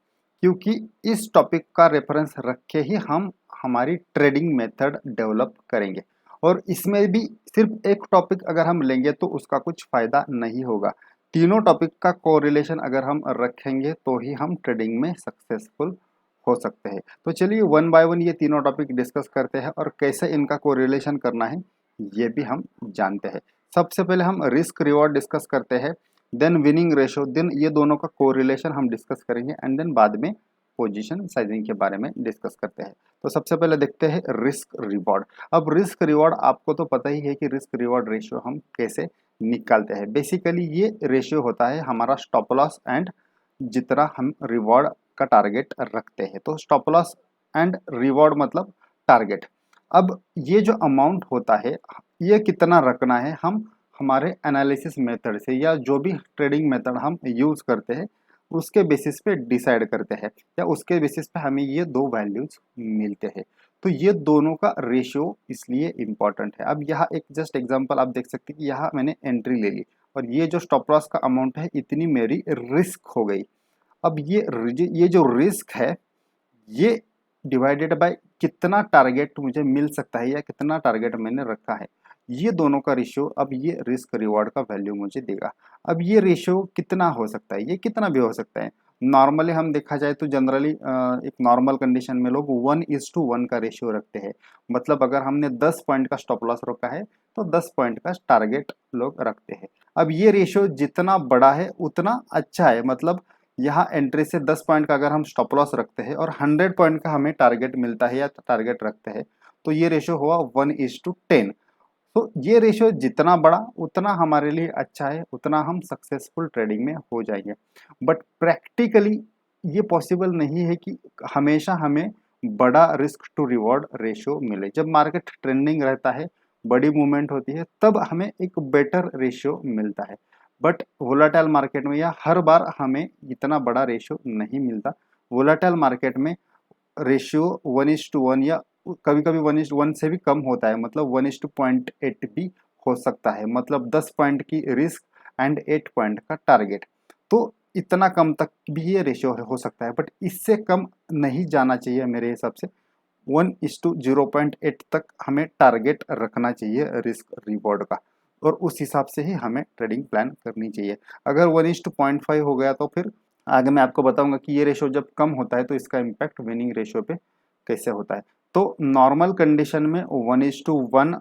क्योंकि इस टॉपिक का रेफरेंस रख के ही हम हमारी ट्रेडिंग मेथड डेवलप करेंगे। और इसमें भी सिर्फ एक टॉपिक अगर हम लेंगे तो उसका कुछ फ़ायदा नहीं होगा। तीनों टॉपिक का कोरिलेशन अगर हम रखेंगे तो ही हम ट्रेडिंग में सक्सेसफुल हो सकते हैं। तो चलिए वन बाय वन ये तीनों टॉपिक डिस्कस करते हैं और कैसे इनका कोरिलेशन करना है ये भी हम जानते हैं। सबसे पहले हम रिस्क रिवॉर्ड डिस्कस करते हैं, देन विनिंग रेशो, देन ये दोनों का कोरिलेशन हम डिस्कस करेंगे एंड देन बाद में पोजीशन साइजिंग के बारे में डिस्कस करते हैं। तो सबसे पहले देखते हैं रिस्क रिवॉर्ड। अब रिस्क रिवॉर्ड आपको तो पता ही है कि रिस्क रिवॉर्ड रेशियो हम कैसे निकालते हैं। बेसिकली ये रेशियो होता है हमारा स्टॉप लॉस एंड जितना हम रिवॉर्ड का टारगेट रखते हैं। तो स्टॉप लॉस एंड रिवॉर्ड मतलब टारगेट। अब ये जो अमाउंट होता है ये कितना रखना है हम हमारे एनालिसिस मेथड से या जो भी ट्रेडिंग मेथड हम यूज़ करते हैं उसके बेसिस पे डिसाइड करते हैं, या उसके बेसिस पे हमें ये दो वैल्यूज मिलते हैं। तो ये दोनों का रेशियो इसलिए इम्पॉर्टेंट है। अब यहाँ एक जस्ट एग्जांपल आप देख सकते हैं कि यहाँ मैंने एंट्री ले ली और ये जो स्टॉप लॉस का अमाउंट है इतनी मेरी रिस्क हो गई। अब ये जो रिस्क है ये डिवाइडेड बाय कितना टारगेट मुझे मिल सकता है या कितना टारगेट मैंने रखा है, ये दोनों का रेशियो अब ये रिस्क रिवॉर्ड का वैल्यू मुझे देगा। अब ये रेशियो कितना हो सकता है, ये कितना भी हो सकता है। नॉर्मली हम देखा जाए तो जनरली एक नॉर्मल कंडीशन में लोग 1:1 का रेशियो रखते हैं। मतलब अगर हमने 10 पॉइंट का स्टॉप लॉस रखा है तो 10 पॉइंट का टारगेट लोग रखते हैं। अब ये रेशियो जितना बड़ा है उतना अच्छा है। मतलब यहाँ एंट्री से 10 पॉइंट का अगर हम स्टॉप लॉस रखते हैं और 100 पॉइंट का हमें टारगेट मिलता है या टारगेट रखते हैं तो ये रेशियो हुआ 1:10। तो ये रेशियो जितना बड़ा उतना हमारे लिए अच्छा है, उतना हम सक्सेसफुल ट्रेडिंग में हो जाएंगे। बट प्रैक्टिकली ये पॉसिबल नहीं है कि हमेशा हमें बड़ा रिस्क टू रिवॉर्ड रेशियो मिले। जब मार्केट ट्रेंडिंग रहता है, बड़ी मूवमेंट होती है, तब हमें एक बेटर रेशियो मिलता है। बट वोलाटाइल मार्केट में या हर बार हमें इतना बड़ा रेशियो नहीं मिलता। वोलाटाइल मार्केट में रेशियो 1:1 या कभी कभी 1:1 से भी कम होता है। मतलब 1:0.8 भी हो सकता है। मतलब 10 पॉइंट की रिस्क एंड 8 पॉइंट का टारगेट, तो इतना कम तक भी ये रेशियो हो सकता है। बट इससे कम नहीं जाना चाहिए मेरे हिसाब से। 1:0.8 तक हमें टारगेट रखना चाहिए रिस्क रिवॉर्ड का, और उस हिसाब से ही हमें ट्रेडिंग प्लान करनी चाहिए। अगर 1:0.5 हो गया तो फिर आगे मैं आपको बताऊंगा कि ये रेशियो जब कम होता है तो इसका इम्पैक्ट विनिंग रेशियो पे कैसे होता है। तो नॉर्मल कंडीशन में 1:1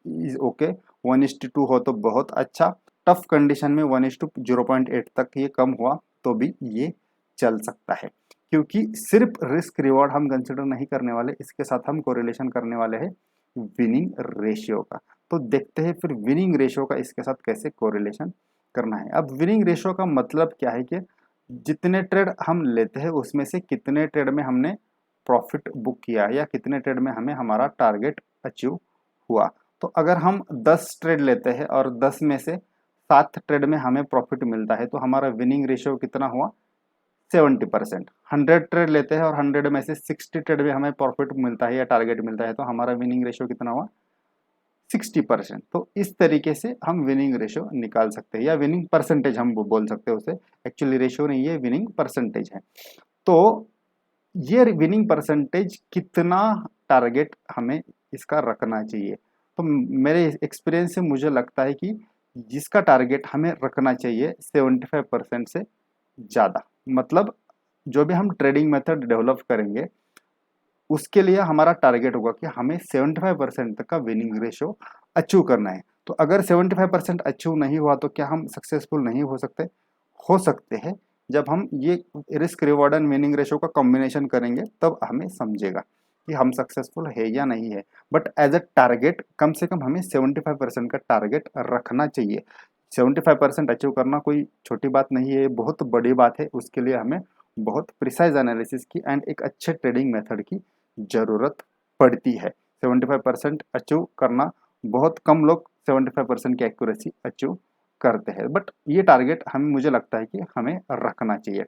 इज ओके, 1:2 हो तो बहुत अच्छा। टफ कंडीशन में 1:0.8 तक ये कम हुआ तो भी ये चल सकता है, क्योंकि सिर्फ रिस्क रिवॉर्ड हम कंसिडर नहीं करने वाले, इसके साथ हम कोरिलेशन करने वाले हैं विनिंग रेशियो का। तो देखते हैं फिर विनिंग रेशियो का इसके साथ कैसे कोरिलेशन करना है। अब विनिंग रेशियो का मतलब क्या है कि जितने ट्रेड हम लेते हैं उसमें से कितने ट्रेड में हमने प्रॉफिट बुक किया या कितने ट्रेड में हमें हमारा टारगेट अचीव हुआ। तो अगर हम 10 ट्रेड लेते हैं और 10 में से 7 ट्रेड में हमें प्रॉफिट मिलता है तो हमारा विनिंग रेशियो कितना हुआ, 70%। 100 ट्रेड लेते हैं और 100 में से 60 ट्रेड में हमें प्रॉफिट मिलता है या टारगेट मिलता है तो हमारा विनिंग रेशियो कितना हुआ, 60%। तो इस तरीके से हम विनिंग रेशियो निकाल सकते हैं, या विनिंग परसेंटेज हम बोल सकते हैं उसे। एक्चुअली रेशियो नहीं है, विनिंग परसेंटेज है। तो ये विनिंग परसेंटेज कितना टारगेट हमें इसका रखना चाहिए। तो मेरे एक्सपीरियंस से मुझे लगता है कि जिसका टारगेट हमें रखना चाहिए 75% से ज़्यादा। मतलब जो भी हम ट्रेडिंग मेथड डेवलप करेंगे उसके लिए हमारा टारगेट होगा कि हमें 75% तक का विनिंग रेशियो अचीव करना है। तो अगर 75% अचीव नहीं हुआ तो क्या हम सक्सेसफुल नहीं हो सकते हैं। जब हम ये risk reward and winning ratio का कॉम्बिनेशन करेंगे तब हमें समझेगा। कि हम सक्सेसफुल है या नहीं है, बट एज अ टारगेट कम से कम हमें 75% का टारगेट रखना चाहिए। 75% अचीव करना कोई छोटी बात नहीं है, बहुत बड़ी बात है। उसके लिए हमें बहुत प्रिसाइज एनालिसिस की एंड एक अच्छे ट्रेडिंग मेथड की जरूरत पड़ती है। 75% अचीव करना, बहुत कम लोग 75% की एक्यूरेसी अचीव करते हैं, बट ये टारगेट हमें, मुझे लगता है कि हमें रखना चाहिए।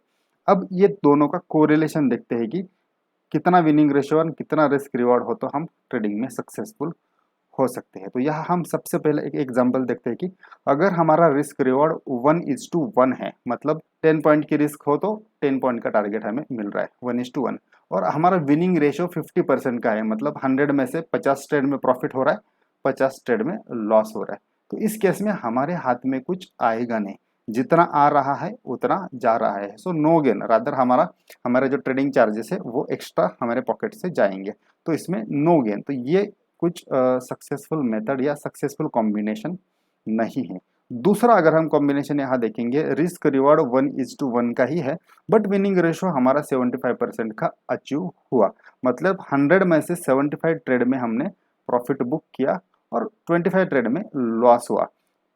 अब ये दोनों का कोरिलेशन देखते हैं कि कितना विनिंग रेशियो और कितना रिस्क रिवॉर्ड हो तो हम ट्रेडिंग में सक्सेसफुल हो सकते हैं। तो यह हम सबसे पहले एक एग्जांपल देखते हैं कि अगर हमारा रिस्क रिवॉर्ड 1:1 है, मतलब 10 पॉइंट की रिस्क हो तो 10 पॉइंट का टारगेट हमें मिल रहा है 1:1, और हमारा विनिंग रेशियो 50% का है, मतलब 100 में से 50 ट्रेड में प्रॉफिट हो रहा है, 50 ट्रेड में लॉस हो रहा है। तो इस केस में हमारे हाथ में कुछ आएगा नहीं, जितना आ रहा है उतना जा रहा है। सो नो गेन, रादर हमारा हमारे जो ट्रेडिंग चार्जेस है वो एक्स्ट्रा हमारे पॉकेट से जाएंगे, तो इसमें नो गेन। तो ये कुछ सक्सेसफुल मेथड या सक्सेसफुल कॉम्बिनेशन नहीं है। दूसरा अगर हम कॉम्बिनेशन यहाँ देखेंगे, रिस्क रिवॉर्ड 1:1 का ही है, बट विनिंग रेशियो हमारा 75% का अचीव हुआ, मतलब 100 में से 75 ट्रेड में हमने प्रॉफिट बुक किया और 25 ट्रेड में लॉस हुआ।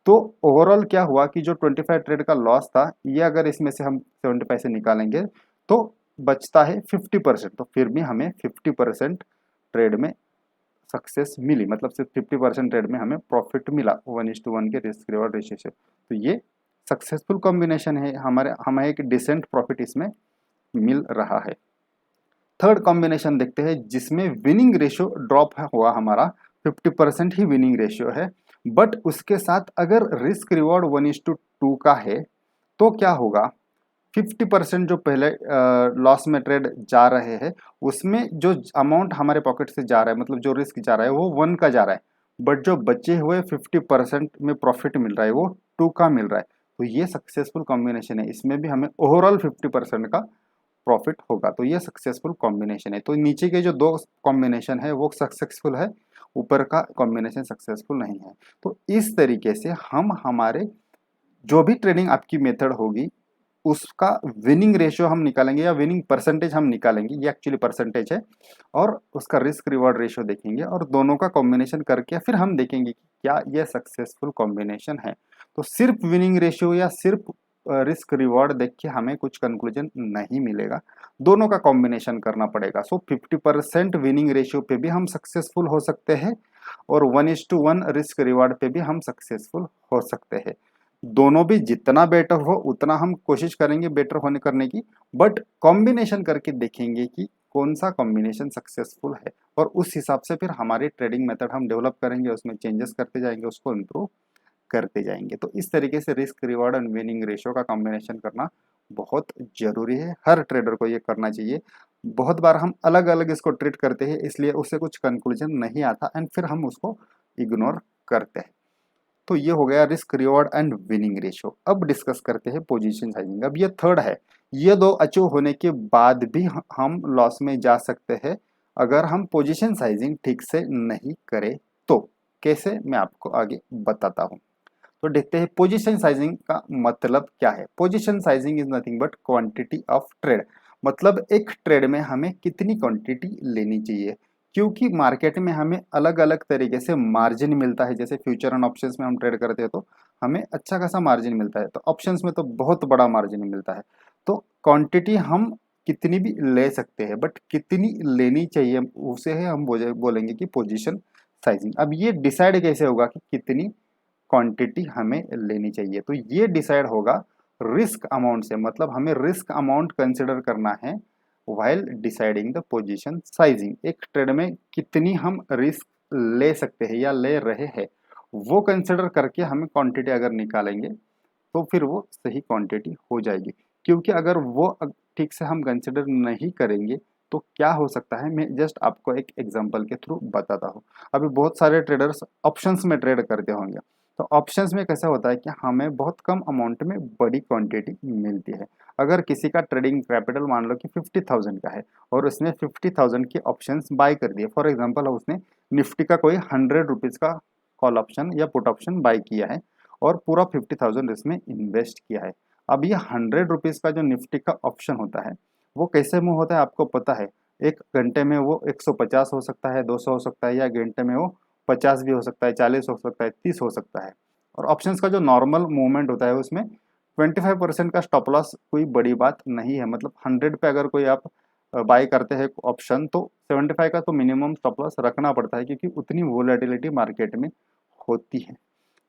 तो ओवरऑल क्या हुआ कि जो 25 ट्रेड का लॉस था, ये अगर इसमें से हम 75 से निकालेंगे तो बचता है 50%। तो फिर भी हमें 50% ट्रेड में सक्सेस मिली, मतलब सिर्फ 50% ट्रेड में हमें प्रॉफिट मिला 1:1 के रिस्क रिवॉर्ड रेशियो से। तो ये सक्सेसफुल कॉम्बिनेशन है, हमारे हमें एक डिसेंट प्रॉफिट इसमें मिल रहा है। थर्ड कॉम्बिनेशन देखते हैं जिसमें विनिंग रेशियो ड्रॉप हुआ हमारा, 50% ही विनिंग रेशियो है, बट उसके साथ अगर रिस्क रिवॉर्ड 1:2 का है तो क्या होगा, 50% जो पहले लॉस में ट्रेड जा रहे हैं उसमें जो अमाउंट हमारे पॉकेट से जा रहा है, मतलब जो रिस्क जा रहा है वो 1 का जा रहा है, बट जो बचे हुए 50% में प्रॉफिट मिल रहा है वो 2 का मिल रहा है। तो ये सक्सेसफुल कॉम्बिनेशन है, इसमें भी हमें ओवरऑल 50% का प्रॉफिट होगा। तो ये सक्सेसफुल कॉम्बिनेशन है। तो नीचे के जो दो कॉम्बिनेशन है वो सक्सेसफुल है, ऊपर का कॉम्बिनेशन सक्सेसफुल नहीं है। तो इस तरीके से हम हमारे जो भी ट्रेडिंग आपकी मेथड होगी उसका विनिंग रेशियो हम निकालेंगे या विनिंग परसेंटेज हम निकालेंगे, ये एक्चुअली परसेंटेज है, और उसका रिस्क रिवॉर्ड रेशियो देखेंगे और दोनों का कॉम्बिनेशन करके फिर हम देखेंगे कि क्या ये सक्सेसफुल कॉम्बिनेशन है। तो सिर्फ विनिंग रेशियो या सिर्फ रिस्क रिवॉर्ड देख के हमें कुछ कंक्लूजन नहीं मिलेगा, दोनों का कॉम्बिनेशन करना पड़ेगा। सो 50% विनिंग रेशियो पे भी हम सक्सेसफुल हो सकते हैं और 1:1 रिस्क रिवॉर्ड पे भी हम सक्सेसफुल हो सकते हैं। दोनों भी जितना बेटर हो उतना हम कोशिश करेंगे बेटर होने करने की, बट कॉम्बिनेशन करके देखेंगे कि कौन सा कॉम्बिनेशन सक्सेसफुल है, और उस हिसाब से फिर हमारी ट्रेडिंग मेथड हम डेवलप करेंगे, उसमें चेंजेस करते जाएंगे, उसको इम्प्रूव करते जाएंगे। तो इस तरीके से risk reward and winning ratio का कॉम्बिनेशन करना बहुत जरूरी है, हर ट्रेडर को ये करना चाहिए। बहुत बार हम अलग अलग इसको ट्रीट करते हैं, इसलिए उससे कुछ कंक्लूजन नहीं आता एंड फिर हम उसको इग्नोर करते हैं। तो ये हो गया risk reward and winning ratio. अब डिस्कस करते हैं पोजीशन साइजिंग। अब ये थर्ड है, ये दो अचीव होने के बाद भी हम लॉस में जा सकते हैं अगर हम पोजीशन साइजिंग ठीक से नहीं करें। तो कैसे, मैं आपको आगे बताता हूँ। तो देखते हैं पोजीशन साइजिंग का मतलब क्या है। Position sizing is nothing but quantity of trade, मतलब एक ट्रेड में हमें कितनी क्वांटिटी लेनी चाहिए, क्योंकि मार्केट में हमें अलग अलग तरीके से मार्जिन मिलता है। जैसे फ्यूचर एंड ऑप्शंस में हम ट्रेड करते हैं तो हमें अच्छा खासा मार्जिन मिलता है, तो ऑप्शंस में तो बहुत बड़ा मार्जिन मिलता है। तो क्वांटिटी हम कितनी भी ले सकते हैं, बट कितनी लेनी चाहिए उसे है हम बोलेंगे कि पोजीशन साइजिंग। अब ये डिसाइड कैसे होगा कि कितनी क्वांटिटी हमें लेनी चाहिए, तो ये डिसाइड होगा रिस्क अमाउंट से, मतलब हमें रिस्क अमाउंट कंसिडर करना है while deciding the position sizing. एक ट्रेड में कितनी हम रिस्क ले सकते हैं या ले रहे हैं वो कंसिडर करके हमें क्वांटिटी अगर निकालेंगे तो फिर वो सही क्वांटिटी हो जाएगी। क्योंकि अगर वो ठीक से हम कंसिडर नहीं करेंगे तो क्या हो सकता है, मैं जस्ट आपको एक एग्जांपल के थ्रू बताता हूँ। अभी बहुत सारे ट्रेडर्स ऑप्शंस में ट्रेड करते होंगे, तो ऑप्शंस में कैसा होता है कि हमें बहुत कम अमाउंट में बड़ी क्वांटिटी मिलती है। अगर किसी का ट्रेडिंग कैपिटल मान लो कि 50,000 का है और उसने 50,000 के ऑप्शंस बाय कर दिए, फॉर एग्जांपल उसने निफ्टी का कोई 100 रुपीज़ का कॉल ऑप्शन या पुट ऑप्शन बाय किया है और पूरा 50,000 इसमें इन्वेस्ट किया है। अब ये 100 रुपीज़ का जो निफ्टी का ऑप्शन होता है वो कैसे मूव होता है आपको पता है, एक घंटे में वो 150 हो सकता है, 200 हो सकता है, या घंटे में वो 50 भी हो सकता है, 40 हो सकता है, 30 हो सकता है। और ऑप्शंस का जो नॉर्मल मूवमेंट होता है उसमें 25% का स्टॉप लॉस कोई बड़ी बात नहीं है। मतलब 100 पे अगर कोई आप बाय करते हैं ऑप्शन, तो 75 का तो मिनिमम स्टॉप लॉस रखना पड़ता है, क्योंकि उतनी वोलेटिलिटी मार्केट में होती है।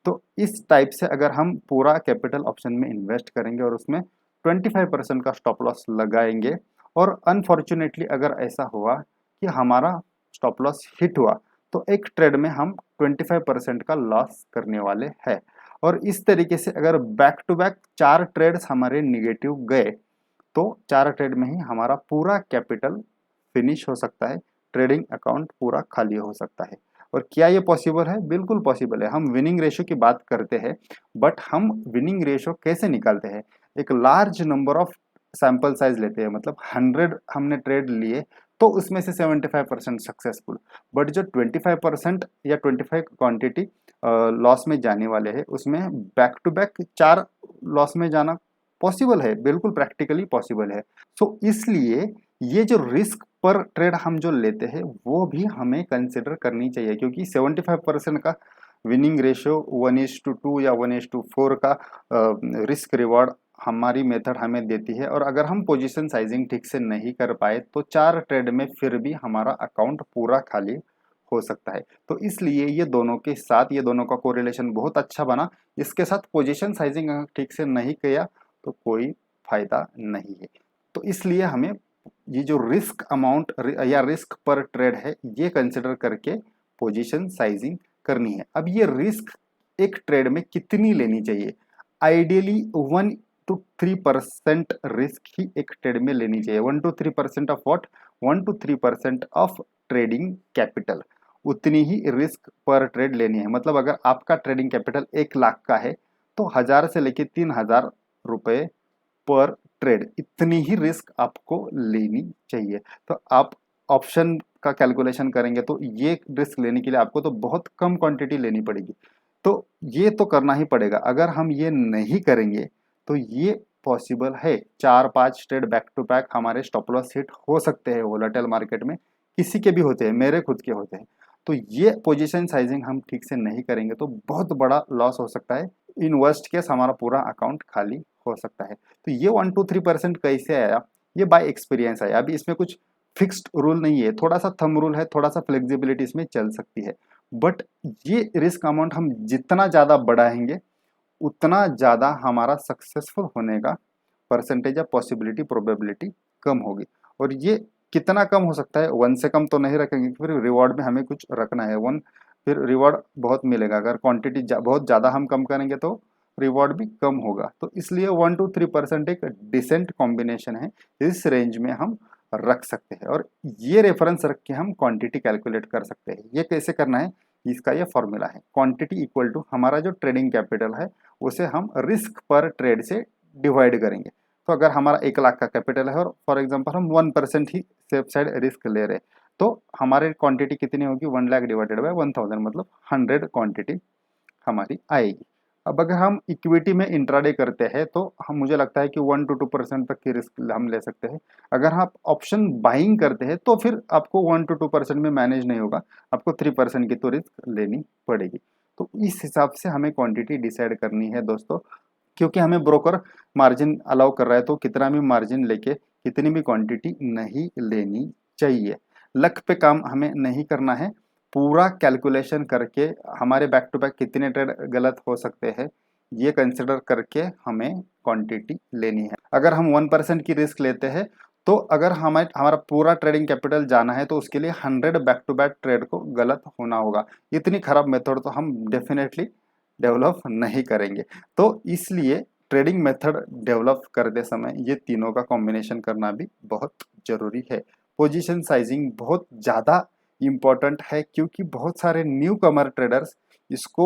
तो इस टाइप से अगर हम पूरा कैपिटल ऑप्शन में इन्वेस्ट करेंगे और उसमें 25% का स्टॉप लॉस लगाएंगे, और अनफॉर्चुनेटली अगर ऐसा हुआ कि हमारा स्टॉप लॉस हिट हुआ, तो एक ट्रेड में हम 25% का लॉस करने वाले हैं। और इस तरीके से अगर बैक टू बैक 4 ट्रेड्स हमारे निगेटिव गए, तो 4 ट्रेड में ही हमारा पूरा कैपिटल फिनिश हो सकता है, ट्रेडिंग अकाउंट पूरा खाली हो सकता है। और क्या ये पॉसिबल है? बिल्कुल पॉसिबल है। हम विनिंग रेशियो की बात करते हैं, बट हम विनिंग रेशियो कैसे निकालते हैं? एक large number of sample size लेते हैं, मतलब 100 हमने ट्रेड लिए तो उसमें से 75% सक्सेसफुल, बट जो 25% या 25 क्वांटिटी लॉस में जाने वाले हैं, उसमें बैक टू बैक 4 लॉस में जाना पॉसिबल है, बिल्कुल प्रैक्टिकली पॉसिबल है। सो इसलिए ये जो रिस्क पर ट्रेड हम जो लेते हैं वो भी हमें कंसिडर करनी चाहिए, क्योंकि 75% का विनिंग रेशियो 1:2 या 1:4 का रिस्क रिवॉर्ड हमारी मेथड हमें देती है। और अगर हम पोजीशन साइजिंग ठीक से नहीं कर पाए तो 4 ट्रेड में फिर भी हमारा अकाउंट पूरा खाली हो सकता है। तो इसलिए ये दोनों के साथ, ये दोनों का कोरिलेशन बहुत अच्छा बना। इसके साथ पोजीशन साइजिंग अगर ठीक से नहीं किया तो कोई फायदा नहीं है। तो इसलिए हमें ये जो रिस्क अमाउंट या रिस्क पर ट्रेड है, ये कंसिडर करके पोजीशन साइजिंग करनी है। अब ये रिस्क एक ट्रेड में कितनी लेनी चाहिए? आइडियली 1 to 3% रिस्क ही एक ट्रेड में लेनी चाहिए। 1 to 3% of what? 1 to 3% of trading capital, उतनी ही रिस्क पर ट्रेड लेनी है। मतलब अगर आपका ट्रेडिंग कैपिटल 1 लाख का है, तो 1000 से लेके 3000 रुपए पर ट्रेड, इतनी ही रिस्क आपको लेनी चाहिए। तो आप ऑप्शन का कैलकुलेशन करेंगे तो ये रिस्क लेने के लिए आपको तो बहुत कम क्वांटिटी लेनी पड़ेगी। तो ये तो करना ही पड़ेगा। अगर हम ये नहीं करेंगे तो ये पॉसिबल है, 4-5 ट्रेड बैक टू बैक हमारे स्टॉप लॉस हिट हो सकते हैं वोलेटाइल मार्केट में, किसी के भी होते हैं, मेरे खुद के होते हैं। तो ये पोजीशन साइजिंग हम ठीक से नहीं करेंगे तो बहुत बड़ा लॉस हो सकता है। इन वर्स्ट केस हमारा पूरा अकाउंट खाली हो सकता है। तो ये 1 to 3% कैसे आया? ये बाय एक्सपीरियंस आया। अभी इसमें कुछ फिक्स्ड रूल नहीं है, थोड़ा सा थंब रूल है, थोड़ा सा फ्लेक्सिबिलिटी इसमें चल सकती है। बट ये रिस्क अमाउंट हम जितना ज़्यादा बढ़ाएंगे, उतना ज़्यादा हमारा सक्सेसफुल होने का परसेंटेज या पॉसिबिलिटी, प्रोबेबिलिटी कम होगी। और ये कितना कम हो सकता है? 1 से कम तो नहीं रखेंगे, फिर रिवॉर्ड में हमें कुछ रखना है 1, फिर रिवॉर्ड बहुत मिलेगा। अगर क्वांटिटी बहुत ज़्यादा हम कम करेंगे तो रिवॉर्ड भी कम होगा। तो इसलिए 1 to 3% एक डिसेंट कॉम्बिनेशन है, इस रेंज में हम रख सकते हैं। और ये रेफरेंस रख के हम क्वांटिटी कैलकुलेट कर सकते हैं। ये कैसे करना है? इसका ये फॉर्मूला है, क्वांटिटी इक्वल टू हमारा जो ट्रेडिंग कैपिटल है उसे हम रिस्क पर ट्रेड से डिवाइड करेंगे। तो अगर हमारा 1 लाख का कैपिटल है और फॉर एग्जांपल हम 1% ही सेफ साइड रिस्क ले रहे हैं, तो हमारी क्वांटिटी कितनी होगी? 1 लाख डिवाइडेड बाय 1000, मतलब 100 क्वांटिटी हमारी आएगी। अब अगर हम इक्विटी में इंट्राडे करते हैं तो हम, मुझे लगता है कि 1 to 2% तक की रिस्क हम ले सकते हैं। अगर आप ऑप्शन बाइंग करते हैं तो फिर आपको 1 to 2% में मैनेज नहीं होगा, आपको 3% की तो रिस्क लेनी पड़ेगी। तो इस हिसाब से हमें क्वांटिटी डिसाइड करनी है दोस्तों, क्योंकि हमें ब्रोकर मार्जिन अलाउ कर रहा है, तो कितना भी मार्जिन लेके कितनी भी क्वांटिटी नहीं लेनी चाहिए। लक पे काम हमें नहीं करना है, पूरा कैलकुलेशन करके हमारे बैक टू बैक कितने ट्रेड गलत हो सकते हैं ये कंसिडर करके हमें क्वांटिटी लेनी है। अगर हम 1% की रिस्क लेते हैं, तो अगर हमारा पूरा ट्रेडिंग कैपिटल जाना है तो उसके लिए 100 बैक टू बैक ट्रेड को गलत होना होगा। इतनी खराब मेथड तो हम डेफिनेटली डेवलप नहीं करेंगे। तो इसलिए ट्रेडिंग मेथड डेवलप करते समय ये तीनों का कॉम्बिनेशन करना भी बहुत जरूरी है। पोजीशन साइजिंग बहुत ज़्यादा इम्पोर्टेंट है, क्योंकि बहुत सारे न्यू कमर ट्रेडर्स इसको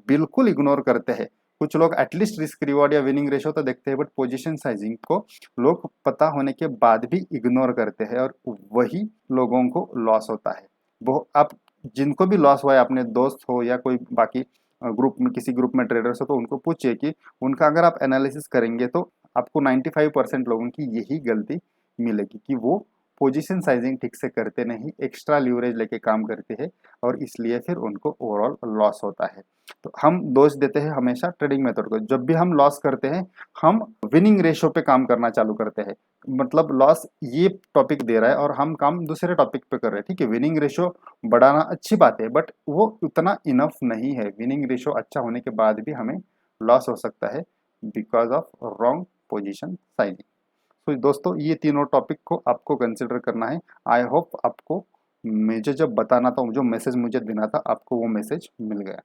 बिल्कुल इग्नोर करते हैं। कुछ लोग एटलीस्ट रिस्क रिवॉर्ड या विनिंग रेशो तो देखते हैं, बट पोजीशन साइजिंग को लोग पता होने के बाद भी इग्नोर करते हैं, और वही लोगों को लॉस होता है। वो आप जिनको भी लॉस हुआ है, अपने दोस्त हो या कोई बाकी ग्रुप में, किसी ग्रुप में ट्रेडर्स हो, तो उनको पूछिए कि उनका अगर आप एनालिसिस करेंगे तो आपको 95% लोगों की यही गलती मिलेगी कि वो पोजीशन साइजिंग ठीक से करते नहीं, एक्स्ट्रा लीवरेज लेके काम करते हैं और इसलिए फिर उनको ओवरऑल लॉस होता है। तो हम दोष देते हैं हमेशा ट्रेडिंग मेथड को। जब भी हम लॉस करते हैं हम विनिंग रेशियो पे काम करना चालू करते हैं, मतलब लॉस ये टॉपिक दे रहा है और हम काम दूसरे टॉपिक पे कर रहे हैं। ठीक है, विनिंग रेशियो बढ़ाना अच्छी बात है बट वो उतना इनफ नहीं है। विनिंग रेशियो अच्छा होने के बाद भी हमें लॉस हो सकता है because of wrong position sizing. तो दोस्तों ये तीनों टॉपिक को आपको कंसिडर करना है। आई होप आपको मुझे जब बताना था, जो मैसेज मुझे देना था, आपको वो मैसेज मिल गया।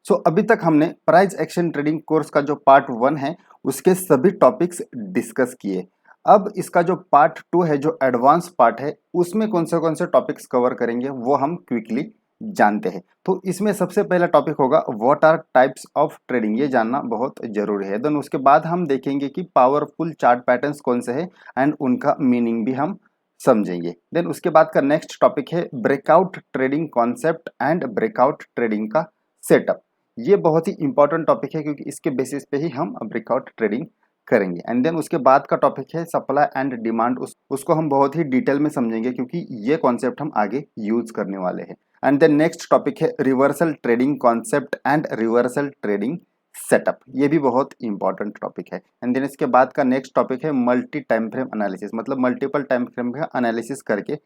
सो अभी तक हमने प्राइस एक्शन ट्रेडिंग कोर्स का जो पार्ट 1 है उसके सभी टॉपिक्स डिस्कस किए। अब इसका जो पार्ट 2 है, जो एडवांस पार्ट है, उसमें कौन से टॉपिक्स कवर करेंगे वो हम क्विकली जानते हैं। तो इसमें सबसे पहला टॉपिक होगा what are types of trading, ये जानना बहुत जरूरी है। देन उसके बाद हम देखेंगे कि पावरफुल चार्ट पैटर्न्स कौन से हैं एंड उनका मीनिंग भी हम समझेंगे। देन उसके बाद का नेक्स्ट टॉपिक है breakout trading concept and breakout trading का सेटअप। ये बहुत ही इंपॉर्टेंट टॉपिक है क्योंकि इसके बेसिस पे ही हम ब्रेकआउट ट्रेडिंग करेंगे। एंड देन उसके बाद का टॉपिक है सप्लाई एंड डिमांड, उसको हम बहुत ही डिटेल में समझेंगे क्योंकि ये कॉन्सेप्ट हम आगे यूज करने वाले हैं। एंड देन नेक्स्ट टॉपिक है reversal trading concept and reversal trading setup, ये भी बहुत इंपॉर्टेंट टॉपिक है। एंड देन इसके बाद का नेक्स्ट टॉपिक है मल्टी टाइम फ्रेम एनालिसिस, मतलब मल्टीपल टाइम फ्रेम का एनालिसिस करके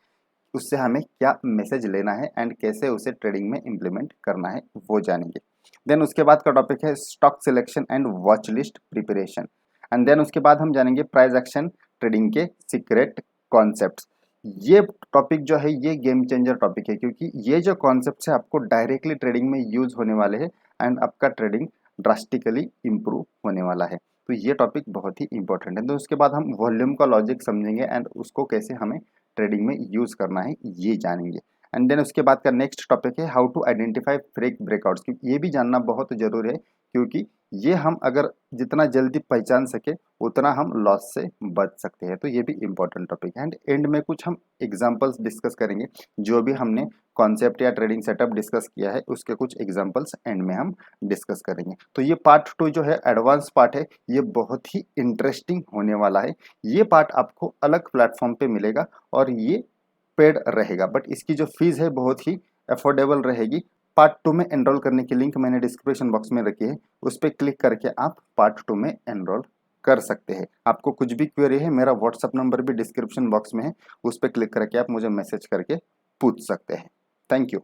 उससे हमें क्या मैसेज लेना है एंड कैसे उसे ट्रेडिंग में इम्प्लीमेंट करना है वो जानेंगे। देन उसके बाद का टॉपिक है stock selection and watch list preparation. And then उसके बाद हम जानेंगे प्राइस एक्शन ट्रेडिंग के सीक्रेट कॉन्सेप्ट्स। ये टॉपिक जो है ये गेम चेंजर टॉपिक है क्योंकि ये जो कॉन्सेप्ट्स है आपको डायरेक्टली ट्रेडिंग में यूज होने वाले हैं एंड आपका ट्रेडिंग ड्रास्टिकली इम्प्रूव होने वाला है। तो ये टॉपिक बहुत ही इंपॉर्टेंट है। तो उसके बाद हम वॉल्यूम का लॉजिक समझेंगे एंड उसको कैसे हमें ट्रेडिंग में यूज करना है ये जानेंगे। एंड देन उसके बाद का नेक्स्ट टॉपिक है how to identify fake breakouts, क्योंकि ये भी जानना बहुत जरूरी है क्योंकि ये हम अगर जितना जल्दी पहचान सके उतना हम लॉस से बच सकते हैं। तो ये भी इंपॉर्टेंट टॉपिक है। एंड एंड में कुछ हम एग्जांपल्स डिस्कस करेंगे, जो भी हमने कॉन्सेप्ट या ट्रेडिंग सेटअप डिस्कस किया है उसके कुछ एग्जांपल्स एंड में हम डिस्कस करेंगे। तो ये पार्ट 2 जो है एडवांस पार्ट है, ये बहुत ही इंटरेस्टिंग होने वाला है। ये पार्ट आपको अलग प्लेटफॉर्म पे मिलेगा और ये पेड रहेगा बट इसकी जो फीस है बहुत ही अफोर्डेबल रहेगी। पार्ट 2 में एनरोल करने की लिंक मैंने डिस्क्रिप्शन बॉक्स में रखी है, उस पर क्लिक करके आप पार्ट 2 में एनरोल कर सकते हैं। आपको कुछ भी क्वेरी है मेरा व्हाट्सअप नंबर भी डिस्क्रिप्शन बॉक्स में है, उस पर क्लिक करके आप मुझे मैसेज करके पूछ सकते हैं। Thank you.